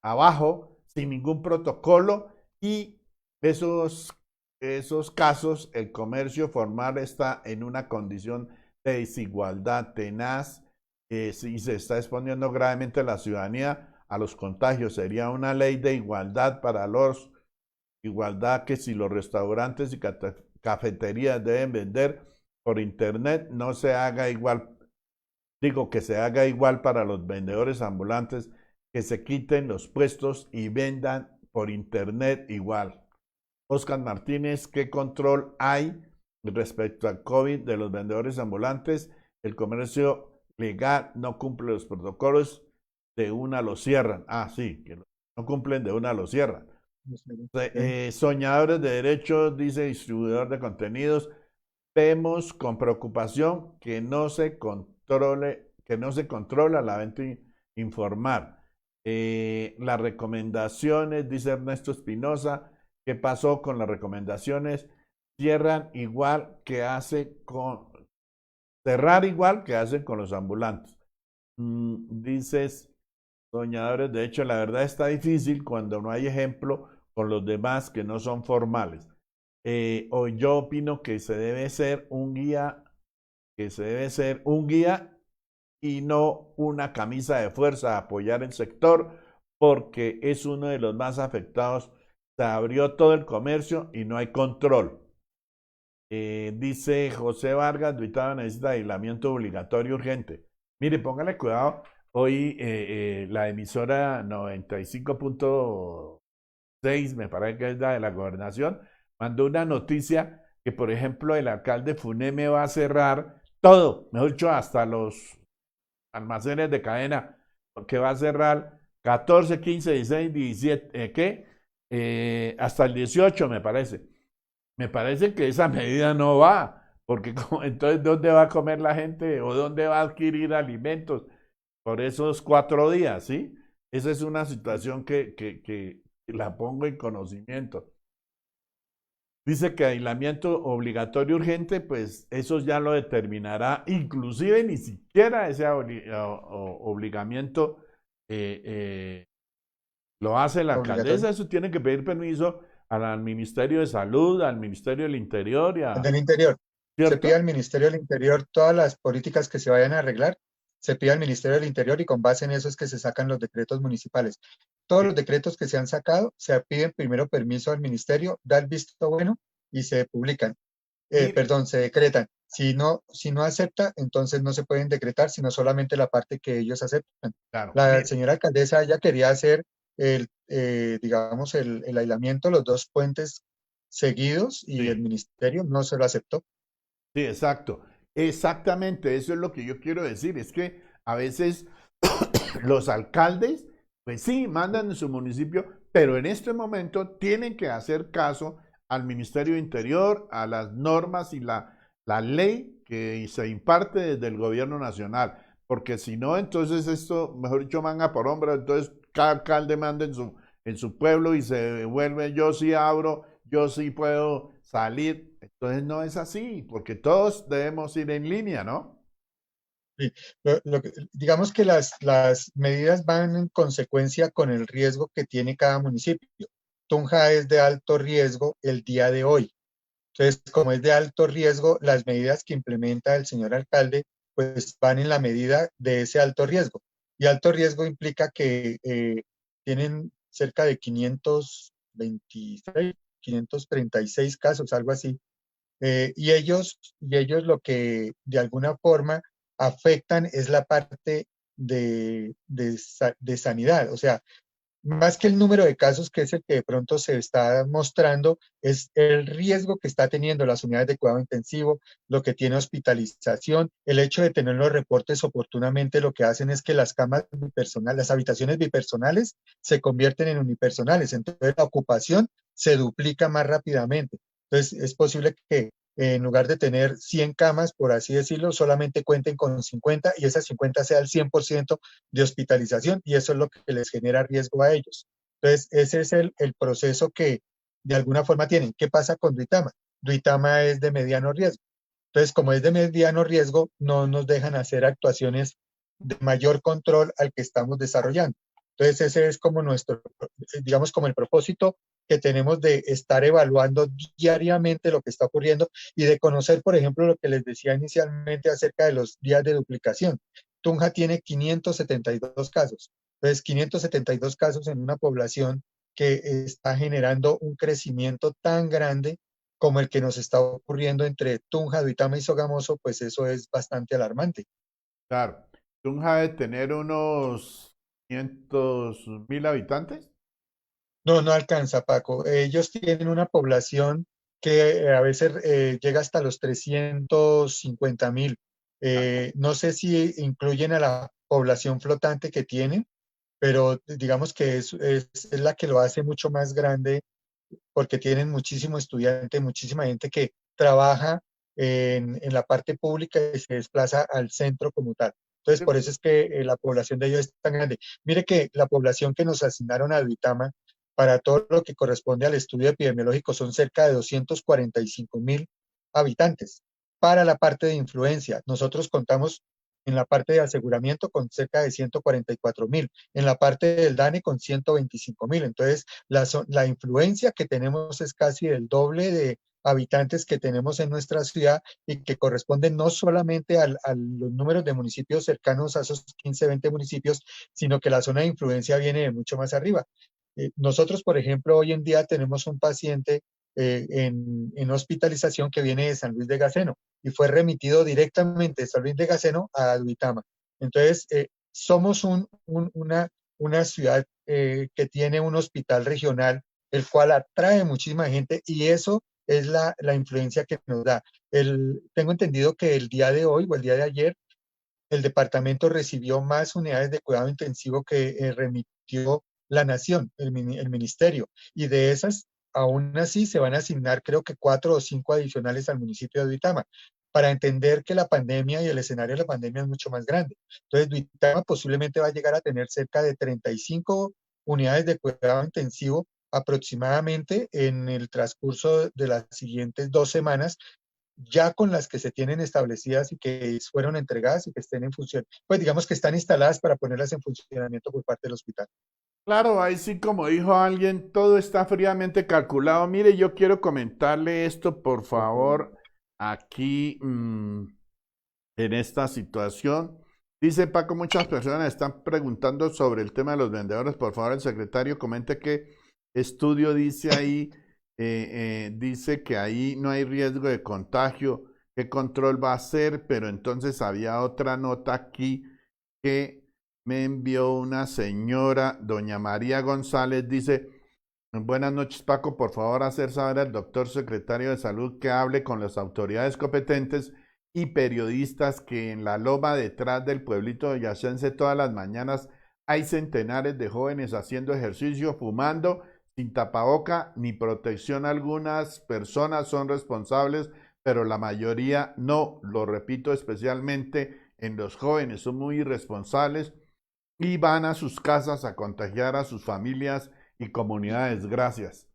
abajo, sin ningún protocolo, y esos casos, el comercio formal está en una condición de desigualdad tenaz, y se está exponiendo gravemente la ciudadanía a los contagios. Sería una ley de igualdad igualdad que si los restaurantes y cafeterías deben vender por internet, no se haga igual. Digo que se haga igual para los vendedores ambulantes, que se quiten los puestos y vendan por internet igual. Oscar Martínez, ¿qué control hay respecto al COVID de los vendedores ambulantes? El comercio legal no cumple los protocolos, de una lo cierran. Ah, sí, que no cumplen, de una lo cierran. Soñadores de derechos, dice distribuidor de contenidos, vemos con preocupación que no se controla la venta informal. Las recomendaciones, dice Ernesto Espinosa, ¿qué pasó con las recomendaciones? Cerrar igual que hacen con los ambulantes. Dices, soñadores, de hecho, la verdad está difícil cuando no hay ejemplo con los demás que no son formales. O yo opino que se debe ser un guía y no una camisa de fuerza a apoyar el sector, porque es uno de los más afectados. Se abrió todo el comercio y no hay control. Dice José Vargas, Duitama necesita aislamiento obligatorio urgente. Mire, póngale cuidado, hoy la emisora 95.6, me parece que es la de la gobernación, mandó una noticia que, por ejemplo, el alcalde Funeme va a cerrar todo, mejor dicho, hasta los almacenes de cadena, que va a cerrar 14, 15, 16, 17, ¿qué? Hasta el 18, me parece. Me parece que esa medida no va, porque entonces, ¿dónde va a comer la gente o dónde va a adquirir alimentos por esos 4 días, sí? Esa es una situación que la pongo en conocimiento. Dice que aislamiento obligatorio urgente, pues eso ya lo determinará, inclusive ni siquiera ese obligamiento lo hace la Obligatorio. alcaldesa, eso tiene que pedir permiso al Ministerio de Salud, al Ministerio del Interior y Del Interior. Se pide al ¿cierto? Ministerio del Interior todas las políticas que se vayan a arreglar, se pide al Ministerio del Interior y con base en eso es que se sacan los decretos municipales. Todos los decretos que se han sacado, se piden primero permiso al Ministerio, da el visto bueno y se publican. Mire, Perdón, se decretan. Si no acepta, entonces no se pueden decretar, sino solamente la parte que ellos aceptan. claro, La mire, señora alcaldesa, ella quería hacer digamos, el aislamiento, los 2 puentes seguidos y el sí, ministerio no se lo aceptó. sí, exacto. Exactamente, eso es lo que yo quiero decir, es que a veces los alcaldes, pues sí, mandan en su municipio, pero en este momento tienen que hacer caso al Ministerio de Interior, a las normas y la ley que se imparte desde el gobierno nacional, porque si no, entonces esto, mejor dicho, manga por hombro, entonces cada alcalde manda en su pueblo y se vuelve, yo sí abro, yo sí puedo salir, entonces no es así, porque todos debemos ir en línea, ¿no? Sí, digamos que las medidas van en consecuencia con el riesgo que tiene cada municipio. Tunja es de alto riesgo el día de hoy. Entonces, como es de alto riesgo, las medidas que implementa el señor alcalde, pues van en la medida de ese alto riesgo. Y alto riesgo implica que tienen cerca de 526, 536 casos, algo así. Y ellos lo que de alguna forma afectan es la parte de sanidad. O sea, más que el número de casos, que es el que de pronto se está mostrando, es el riesgo que está teniendo las unidades de cuidado intensivo, lo que tiene hospitalización, el hecho de tener los reportes oportunamente, lo que hacen es que las camas bipersonales, las habitaciones bipersonales se convierten en unipersonales, entonces la ocupación se duplica más rápidamente. Entonces es posible que en lugar de tener 100 camas, por así decirlo, solamente cuenten con 50 y esas 50 sea el 100% de hospitalización y eso es lo que les genera riesgo a ellos. Entonces, ese es el proceso que de alguna forma tienen. ¿Qué pasa con Duitama? Duitama es de mediano riesgo. Entonces, como es de mediano riesgo, no nos dejan hacer actuaciones de mayor control al que estamos desarrollando. Entonces, ese es como nuestro, digamos, como el propósito que tenemos de estar evaluando diariamente lo que está ocurriendo y de conocer, por ejemplo, lo que les decía inicialmente acerca de los días de duplicación. Tunja tiene 572 casos. Entonces, 572 casos en una población que está generando un crecimiento tan grande como el que nos está ocurriendo entre Tunja, Duitama y Sogamoso, pues eso es bastante alarmante. Claro, Tunja debe tener unos 500.000 habitantes. No, no alcanza, Paco. Ellos tienen una población que a veces llega hasta los 350.000. No sé si incluyen a la población flotante que tienen, pero digamos que es la que lo hace mucho más grande porque tienen muchísimo estudiante, muchísima gente que trabaja en la parte pública y se desplaza al centro como tal. Entonces, por eso es que la población de ellos es tan grande. Mire que la población que nos asignaron a Duitama para todo lo que corresponde al estudio epidemiológico son cerca de 245.000 habitantes. Para la parte de influencia, nosotros contamos en la parte de aseguramiento con cerca de 144.000, en la parte del DANE con 125.000. Entonces, la influencia que tenemos es casi el doble de habitantes que tenemos en nuestra ciudad y que corresponden no solamente a los números de municipios cercanos a esos 15, 20 municipios, sino que la zona de influencia viene de mucho más arriba. Nosotros, por ejemplo, hoy en día tenemos un paciente en hospitalización que viene de San Luis de Gaceno y fue remitido directamente de San Luis de Gaceno a Duitama. Entonces, somos una ciudad que tiene un hospital regional el cual atrae muchísima gente y eso es la influencia que nos da. Tengo entendido que el día de hoy o el día de ayer el departamento recibió más unidades de cuidado intensivo que remitió la nación, el ministerio, y de esas, aún así, se van a asignar creo que 4 o 5 adicionales al municipio de Duitama, para entender que la pandemia y el escenario de la pandemia es mucho más grande. Entonces, Duitama posiblemente va a llegar a tener cerca de 35 unidades de cuidado intensivo aproximadamente en el transcurso de las siguientes 2 semanas, ya con las que se tienen establecidas y que fueron entregadas y que estén en función, pues digamos que están instaladas para ponerlas en funcionamiento por parte del hospital. Claro, ahí sí, como dijo alguien, todo está fríamente calculado. Mire, yo quiero comentarle esto, por favor, aquí en esta situación. Dice Paco, muchas personas están preguntando sobre el tema de los vendedores. Por favor, el secretario comente qué estudio dice ahí. Dice que ahí no hay riesgo de contagio. ¿Qué control va a hacer? Pero entonces había otra nota aquí que me envió una señora, doña María González, dice, buenas noches Paco, por favor hacer saber al doctor secretario de salud que hable con las autoridades competentes y periodistas que en la loma detrás del pueblito de Yacense todas las mañanas hay centenares de jóvenes haciendo ejercicio, fumando, sin tapaboca ni protección. Algunas personas son responsables, pero la mayoría no, lo repito, especialmente en los jóvenes, son muy irresponsables y van a sus casas a contagiar a sus familias y comunidades. Gracias.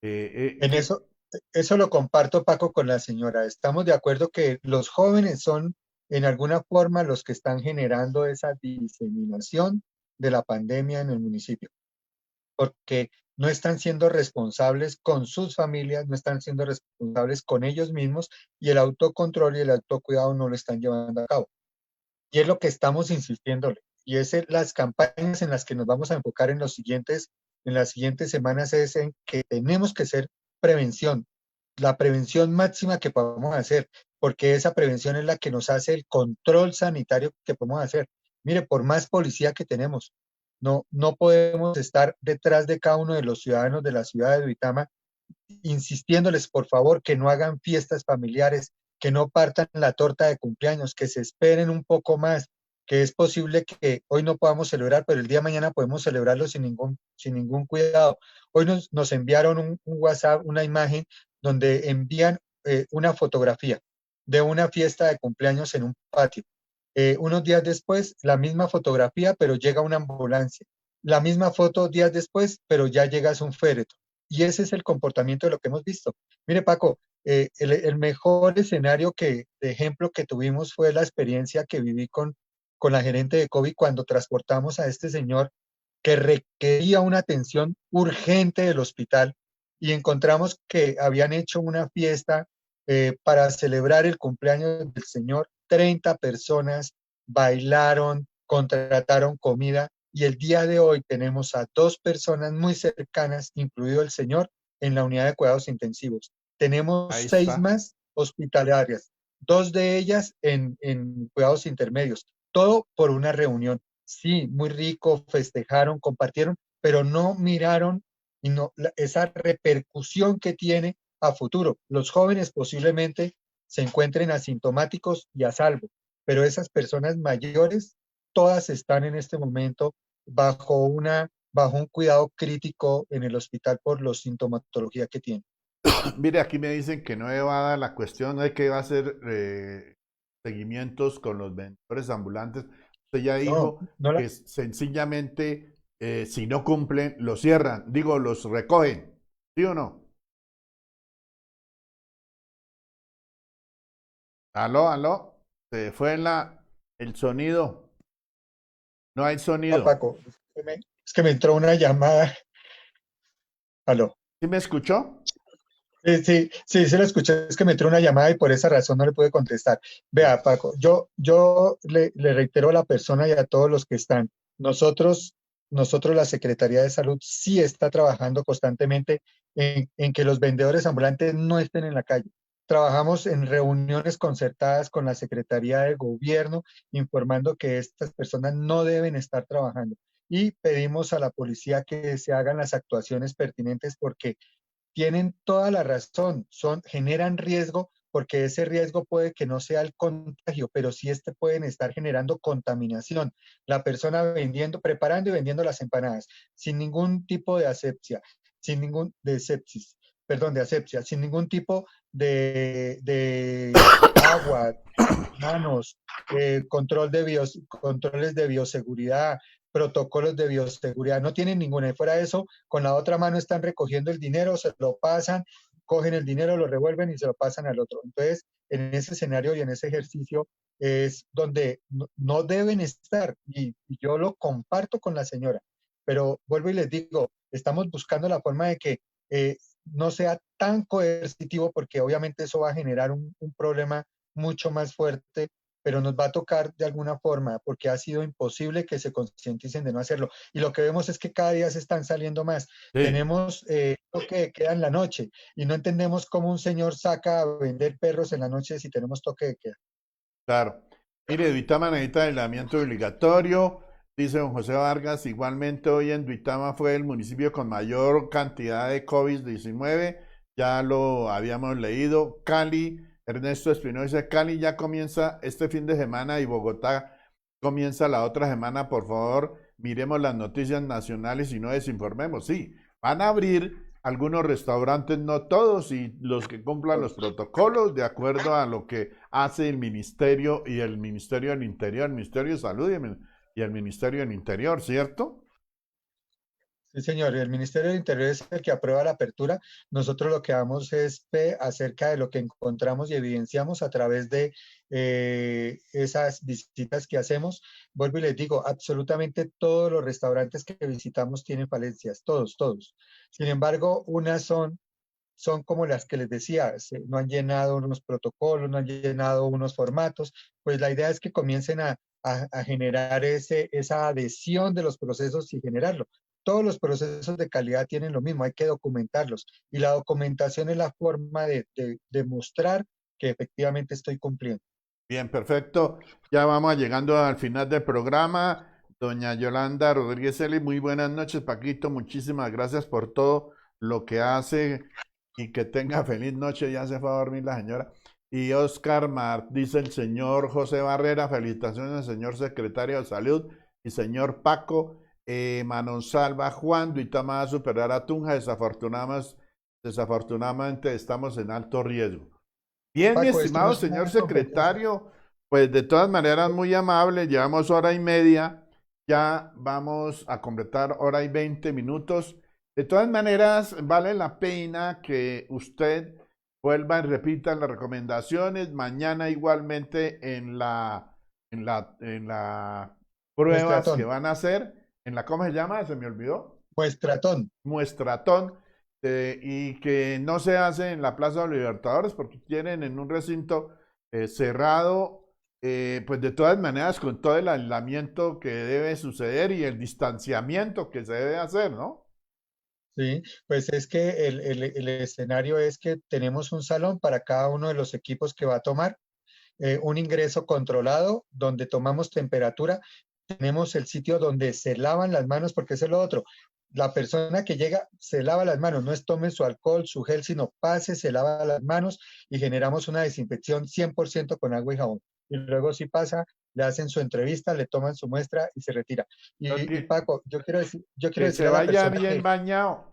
En eso lo comparto, Paco, con la señora. Estamos de acuerdo que los jóvenes son, en alguna forma, los que están generando esa diseminación de la pandemia en el municipio, porque no están siendo responsables con sus familias, no están siendo responsables con ellos mismos y el autocontrol y el autocuidado no lo están llevando a cabo. Y es lo que estamos insistiéndole. Y es las campañas en las que nos vamos a enfocar en las siguientes semanas es en que tenemos que hacer prevención, la prevención máxima que podamos hacer, porque esa prevención es la que nos hace el control sanitario que podemos hacer. Mire, por más policía que tenemos, no podemos estar detrás de cada uno de los ciudadanos de la ciudad de Duitama insistiéndoles por favor que no hagan fiestas familiares, que no partan la torta de cumpleaños, que se esperen un poco más, que es posible que hoy no podamos celebrar, pero el día de mañana podemos celebrarlo sin ningún cuidado. Hoy nos enviaron un WhatsApp, una imagen donde envían una fotografía de una fiesta de cumpleaños en un patio. Unos días después, la misma fotografía, pero llega una ambulancia. La misma foto días después, pero ya llega un féretro. Y ese es el comportamiento de lo que hemos visto. Mire, Paco, el mejor escenario de ejemplo que tuvimos fue la experiencia que viví con la gerente de COVID cuando transportamos a este señor que requería una atención urgente del hospital y encontramos que habían hecho una fiesta para celebrar el cumpleaños del señor. 30 personas bailaron, contrataron comida y el día de hoy tenemos a 2 personas muy cercanas, incluido el señor, en la unidad de cuidados intensivos. Tenemos Ahí 6 está. más hospitalarias, 2 de ellas en cuidados intermedios, todo por una reunión. Sí, muy rico, festejaron, compartieron, pero no miraron y esa repercusión que tiene a futuro. Los jóvenes posiblemente se encuentren asintomáticos y a salvo, pero esas personas mayores, todas están en este momento bajo un cuidado crítico en el hospital por la sintomatología que tienen. Mire, aquí me dicen que no va a dar la cuestión de que va a hacer seguimientos con los vendedores ambulantes. Usted ya No, dijo no que sencillamente si no cumplen, los cierran, digo, los recogen. ¿Sí o no? Aló, aló. Se fue el sonido. No hay sonido. Paco, es que me entró una llamada. Aló. ¿Sí me escuchó? Sí, se lo escuché, es que me entró una llamada y por esa razón no le pude contestar. Vea, Paco, yo le reitero a la persona y a todos los que están, nosotros, la Secretaría de Salud sí está trabajando constantemente en que los vendedores ambulantes no estén en la calle. Trabajamos en reuniones concertadas con la Secretaría de Gobierno informando que estas personas no deben estar trabajando. y pedimos a la policía que se hagan las actuaciones pertinentes porque tienen toda la razón, generan riesgo porque ese riesgo puede que no sea el contagio, pero sí pueden estar generando contaminación. La persona vendiendo, preparando y vendiendo las empanadas sin ningún tipo de asepsia, sin ningún de sepsis, perdón, de asepsia, sin ningún tipo de agua, manos, controles de bioseguridad, protocolos de bioseguridad, no tienen ninguna. Y fuera de eso, con la otra mano están recogiendo el dinero, se lo pasan, cogen el dinero, lo revuelven y se lo pasan al otro. Entonces, en ese escenario y en ese ejercicio es donde no deben estar, y yo lo comparto con la señora, pero vuelvo y les digo, estamos buscando la forma de que no sea tan coercitivo, porque obviamente eso va a generar un problema mucho más fuerte, pero nos va a tocar de alguna forma, porque ha sido imposible que se concienticen de no hacerlo. Y lo que vemos es que cada día se están saliendo más. Sí, Tenemos lo que queda en la noche, y no entendemos cómo un señor saca a vender perros en la noche si tenemos toque de queda. claro. Mire, Duitama necesita aislamiento obligatorio, dice don José Vargas. Igualmente, hoy en Duitama fue el municipio con mayor cantidad de COVID-19. Ya lo habíamos leído. Cali, Ernesto Espinosa dice, Cali ya comienza este fin de semana y Bogotá comienza la otra semana. Por favor, miremos las noticias nacionales y no desinformemos. Sí, van a abrir algunos restaurantes, no todos, y los que cumplan los protocolos de acuerdo a lo que hace el Ministerio y el Ministerio del Interior, el Ministerio de Salud y el Ministerio del Interior, ¿cierto? Sí, señor, el Ministerio del Interior es el que aprueba la apertura. Nosotros lo que damos es fe acerca de lo que encontramos y evidenciamos a través de esas visitas que hacemos. Vuelvo y les digo, absolutamente todos los restaurantes que visitamos tienen falencias, todos, todos. Sin embargo, unas son como las que les decía, no han llenado unos protocolos, no han llenado unos formatos. Pues la idea es que comiencen a generar esa adhesión de los procesos y generarlo. Todos los procesos de calidad tienen lo mismo, hay que documentarlos. Y la documentación es la forma de mostrar que efectivamente estoy cumpliendo. Bien, perfecto. Ya vamos llegando al final del programa. Doña Yolanda Rodríguez Eli, muy buenas noches, Paquito. Muchísimas gracias por todo lo que hace y que tenga feliz noche. Ya se fue a dormir la señora. Y Oscar dice el señor José Barrera, felicitaciones, señor secretario de Salud y señor Paco. Manon Salva, Juan, Duitama va a superar a Tunja. Desafortunadamente estamos en alto riesgo. Bien, mi Paco, esto no estimado es señor una competencia. secretario, pues de todas maneras muy amable, llevamos hora y media, ya vamos a completar hora y 20 minutos. De todas maneras, vale la pena que usted vuelva y repita las recomendaciones. Mañana igualmente en la pruebas que Muestratón, van a hacer, ¿cómo se llama? Se me olvidó. muestratón. Muestratón, y que no se hace en la Plaza de los Libertadores porque quieren en un recinto cerrado, pues de todas maneras con todo el aislamiento que debe suceder y el distanciamiento que se debe hacer, ¿no? Sí, pues es que el escenario es que tenemos un salón para cada uno de los equipos que va a tomar, un ingreso controlado donde tomamos temperatura, tenemos el sitio donde se lavan las manos, porque eso es lo otro. La persona que llega se lava las manos, no es tome su alcohol, su gel, sino pase, se lava las manos y generamos una desinfección 100% con agua y jabón. Y luego si pasa, le hacen su entrevista, le toman su muestra y se retira. Entonces, Y Paco, yo quiero que decir se a la vaya persona bien que bañado,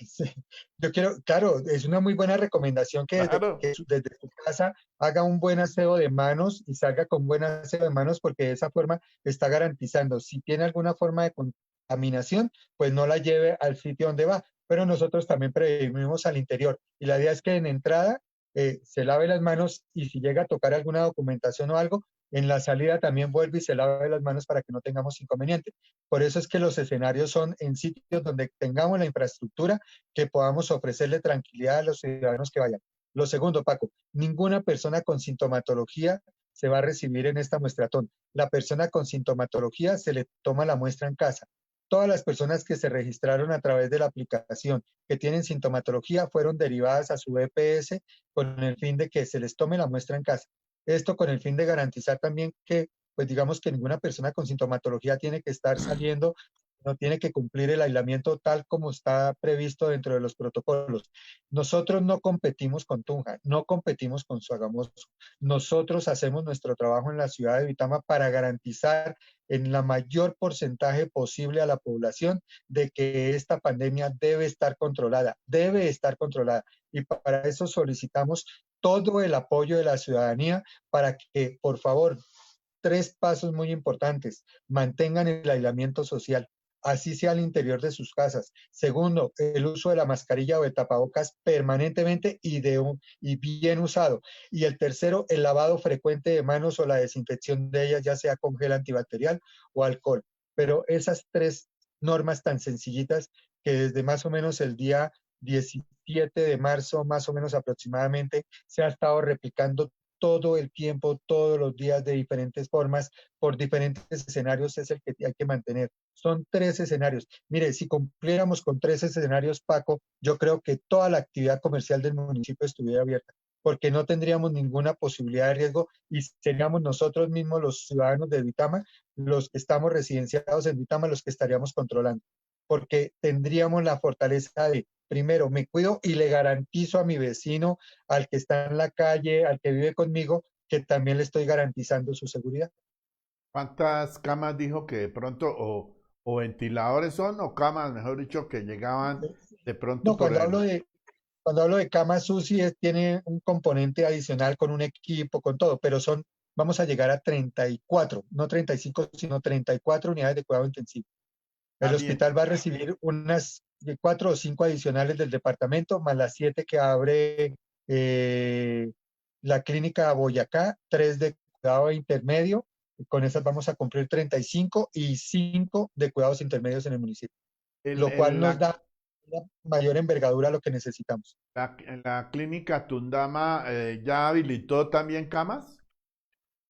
sí, yo quiero, claro, es una muy buena recomendación que claro. desde su casa haga un buen aseo de manos y salga con buen aseo de manos porque de esa forma está garantizando, si tiene alguna forma de contaminación, pues no la lleve al sitio donde va. Pero nosotros también prevenimos al interior y la idea es que en entrada se lave las manos y si llega a tocar alguna documentación o algo, en la salida también vuelve y se lave las manos para que no tengamos inconveniente. Por eso es que los escenarios son en sitios donde tengamos la infraestructura que podamos ofrecerle tranquilidad a los ciudadanos que vayan. Lo segundo, Paco, ninguna persona con sintomatología se va a recibir en esta muestratón. La persona con sintomatología se le toma la muestra en casa. Todas las personas que se registraron a través de la aplicación que tienen sintomatología fueron derivadas a su EPS con el fin de que se les tome la muestra en casa. Esto con el fin de garantizar también que pues digamos que ninguna persona con sintomatología tiene que estar saliendo, no tiene que cumplir el aislamiento tal como está previsto dentro de los protocolos. Nosotros no competimos con Tunja, no competimos con Sogamoso. Nosotros hacemos nuestro trabajo en la ciudad de Vitama para garantizar en la mayor porcentaje posible a la población de que esta pandemia debe estar controlada, y para eso solicitamos todo el apoyo de la ciudadanía para que, por favor, 3 pasos muy importantes: mantengan el aislamiento social, así sea al interior de sus casas. Segundo, el uso de la mascarilla o de tapabocas permanentemente y bien usado. Y el tercero, el lavado frecuente de manos o la desinfección de ellas, ya sea con gel antibacterial o alcohol. Pero esas 3 normas tan sencillitas que desde más o menos el día 17 de marzo, más o menos aproximadamente, se ha estado replicando todo el tiempo, todos los días, de diferentes formas, por diferentes escenarios, es el que hay que mantener. Son 3 escenarios. Mire, si cumpliéramos con 3 escenarios, Paco, yo creo que toda la actividad comercial del municipio estuviera abierta, porque no tendríamos ninguna posibilidad de riesgo y seríamos nosotros mismos, los ciudadanos de Vitama, los que estamos residenciados en Vitama, los que estaríamos controlando, porque tendríamos la fortaleza de: primero, me cuido y le garantizo a mi vecino, al que está en la calle, al que vive conmigo, que también le estoy garantizando su seguridad. ¿Cuántas camas dijo que de pronto, o ventiladores son, o camas, mejor dicho, que llegaban de pronto No, por cuando hablo de camas UCI, tiene un componente adicional con un equipo, con todo, pero vamos a llegar a 34, no 35, sino 34 unidades de cuidado intensivo. El hospital va a recibir unas 4 o 5 adicionales del departamento, más las 7 que abre la clínica Boyacá, 3 de cuidado intermedio. Con esas vamos a cumplir 35 y 5 de cuidados intermedios en el municipio, lo cual nos da una mayor envergadura a lo que necesitamos. La clínica Tundama ya habilitó también camas.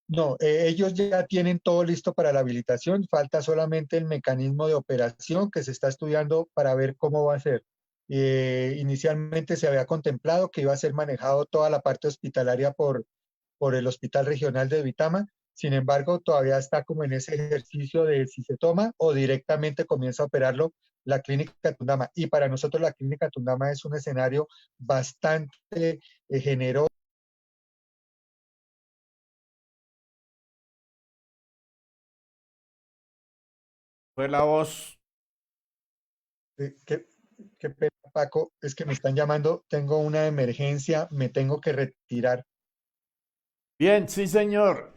No, ellos ya tienen todo listo para la habilitación, falta solamente el mecanismo de operación que se está estudiando para ver cómo va a ser. Inicialmente se había contemplado que iba a ser manejado toda la parte hospitalaria por el Hospital Regional de Vitama. Sin embargo, todavía está como en ese ejercicio de si se toma o directamente comienza a operarlo la clínica Tundama. Y para nosotros la clínica Tundama es un escenario bastante generoso. Fue la voz. Qué pena, Paco, es que me están llamando, tengo una emergencia, me tengo que retirar. Bien, sí, señor.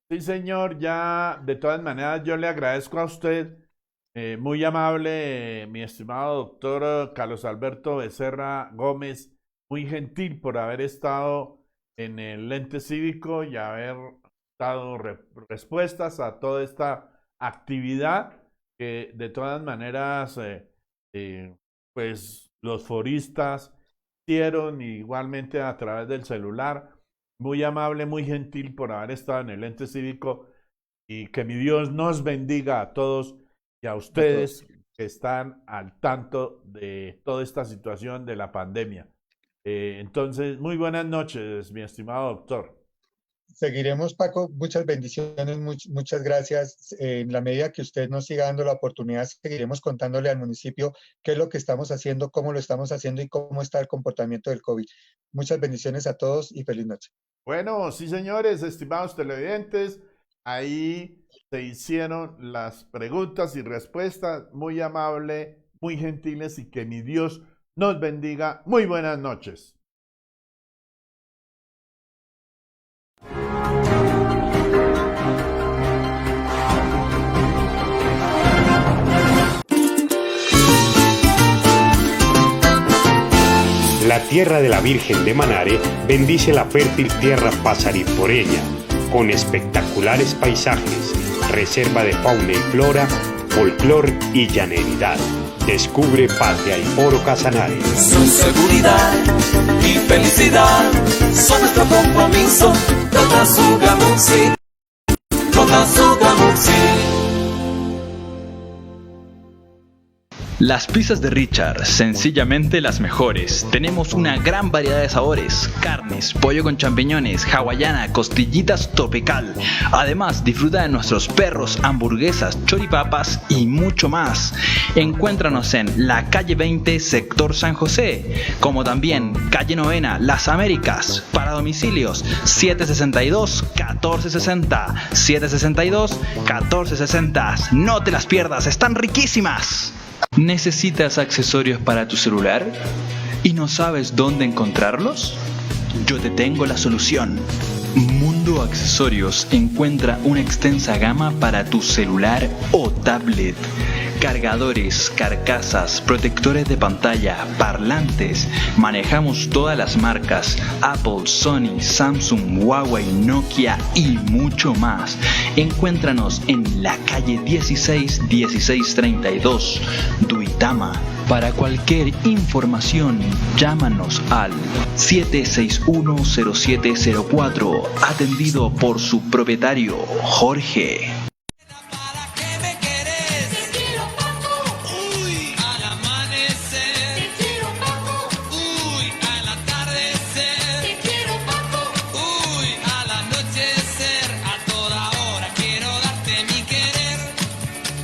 Sí, señor, ya de todas maneras yo le agradezco a usted, muy amable, mi estimado doctor Carlos Alberto Becerra Gómez, muy gentil por haber estado en el ente cívico y haber dado respuestas a toda esta actividad que de todas maneras, pues los foristas hicieron igualmente a través del celular. Muy amable, muy gentil por haber estado en el ente cívico, y que mi Dios nos bendiga a todos y a ustedes que están al tanto de toda esta situación de la pandemia. Entonces, muy buenas noches, mi estimado doctor. Seguiremos, Paco, muchas bendiciones, muchas gracias. En la medida que usted nos siga dando la oportunidad, seguiremos contándole al municipio qué es lo que estamos haciendo, cómo lo estamos haciendo y cómo está el comportamiento del COVID. Muchas bendiciones a todos y feliz noche. Bueno, sí, señores, estimados televidentes, ahí se hicieron las preguntas y respuestas, muy amable, muy gentiles, y que mi Dios nos bendiga. Muy buenas noches. La tierra de la Virgen de Manare bendice la fértil tierra pasariforeña, con espectaculares paisajes, reserva de fauna y flora, folclor y llaneridad. Descubre Patria y Foro Casanare. Su seguridad y felicidad son nuestro compromiso. Totasugamursi, Totasugamursi. Las pizzas de Richard, sencillamente las mejores. Tenemos una gran variedad de sabores, carnes, pollo con champiñones, hawaiana, costillitas tropical. Además, disfruta de nuestros perros, hamburguesas, choripapas y mucho más. Encuéntranos en la calle 20, sector San José, como también calle Novena, Las Américas. Para domicilios, 762-1460, 762-1460. No te las pierdas, están riquísimas. ¿Necesitas accesorios para tu celular y no sabes dónde encontrarlos? Yo te tengo la solución. Mundo Accesorios encuentra una extensa gama para tu celular o tablet. Cargadores, carcasas, protectores de pantalla, parlantes. Manejamos todas las marcas: Apple, Sony, Samsung, Huawei, Nokia y mucho más. Encuéntranos en la calle 1632, Duitama. Para cualquier información, llámanos al 761-0704, atendido por su propietario, Jorge. ¿Para qué me querés? Te quiero, Paco. Uy, al amanecer. Te quiero, Paco. Uy, al atardecer. Te quiero, Paco. Uy, al anochecer. A toda hora quiero darte mi querer.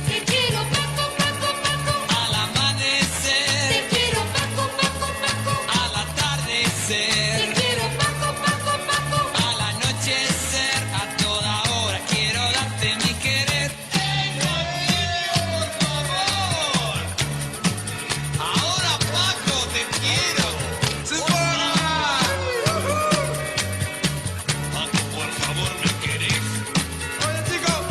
Te quiero, Paco, Paco, Paco. Al amanecer. Te quiero, Paco, Paco, Paco. Al atardecer. Te quiero, Paco, Paco, Paco. Al anochecer. A toda hora quiero darte mi querer. Por favor. Ahora, Paco, te quiero. Paco, por favor, ¿me querés? Hola, chicos.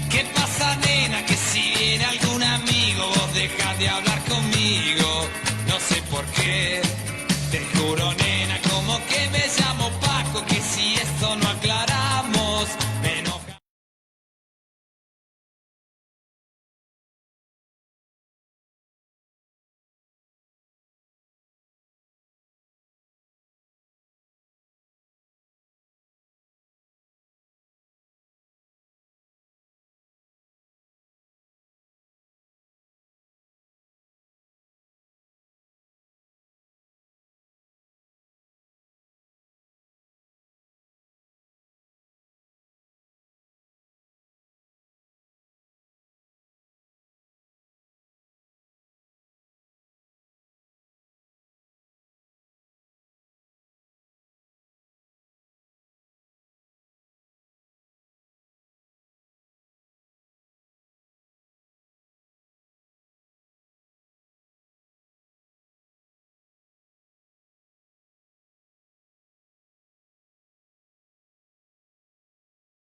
¿Qué pasa, nena? Que si viene algún amigo, vos dejás de hablar conmigo. No sé por qué. Te juro, nena, como que me llamas.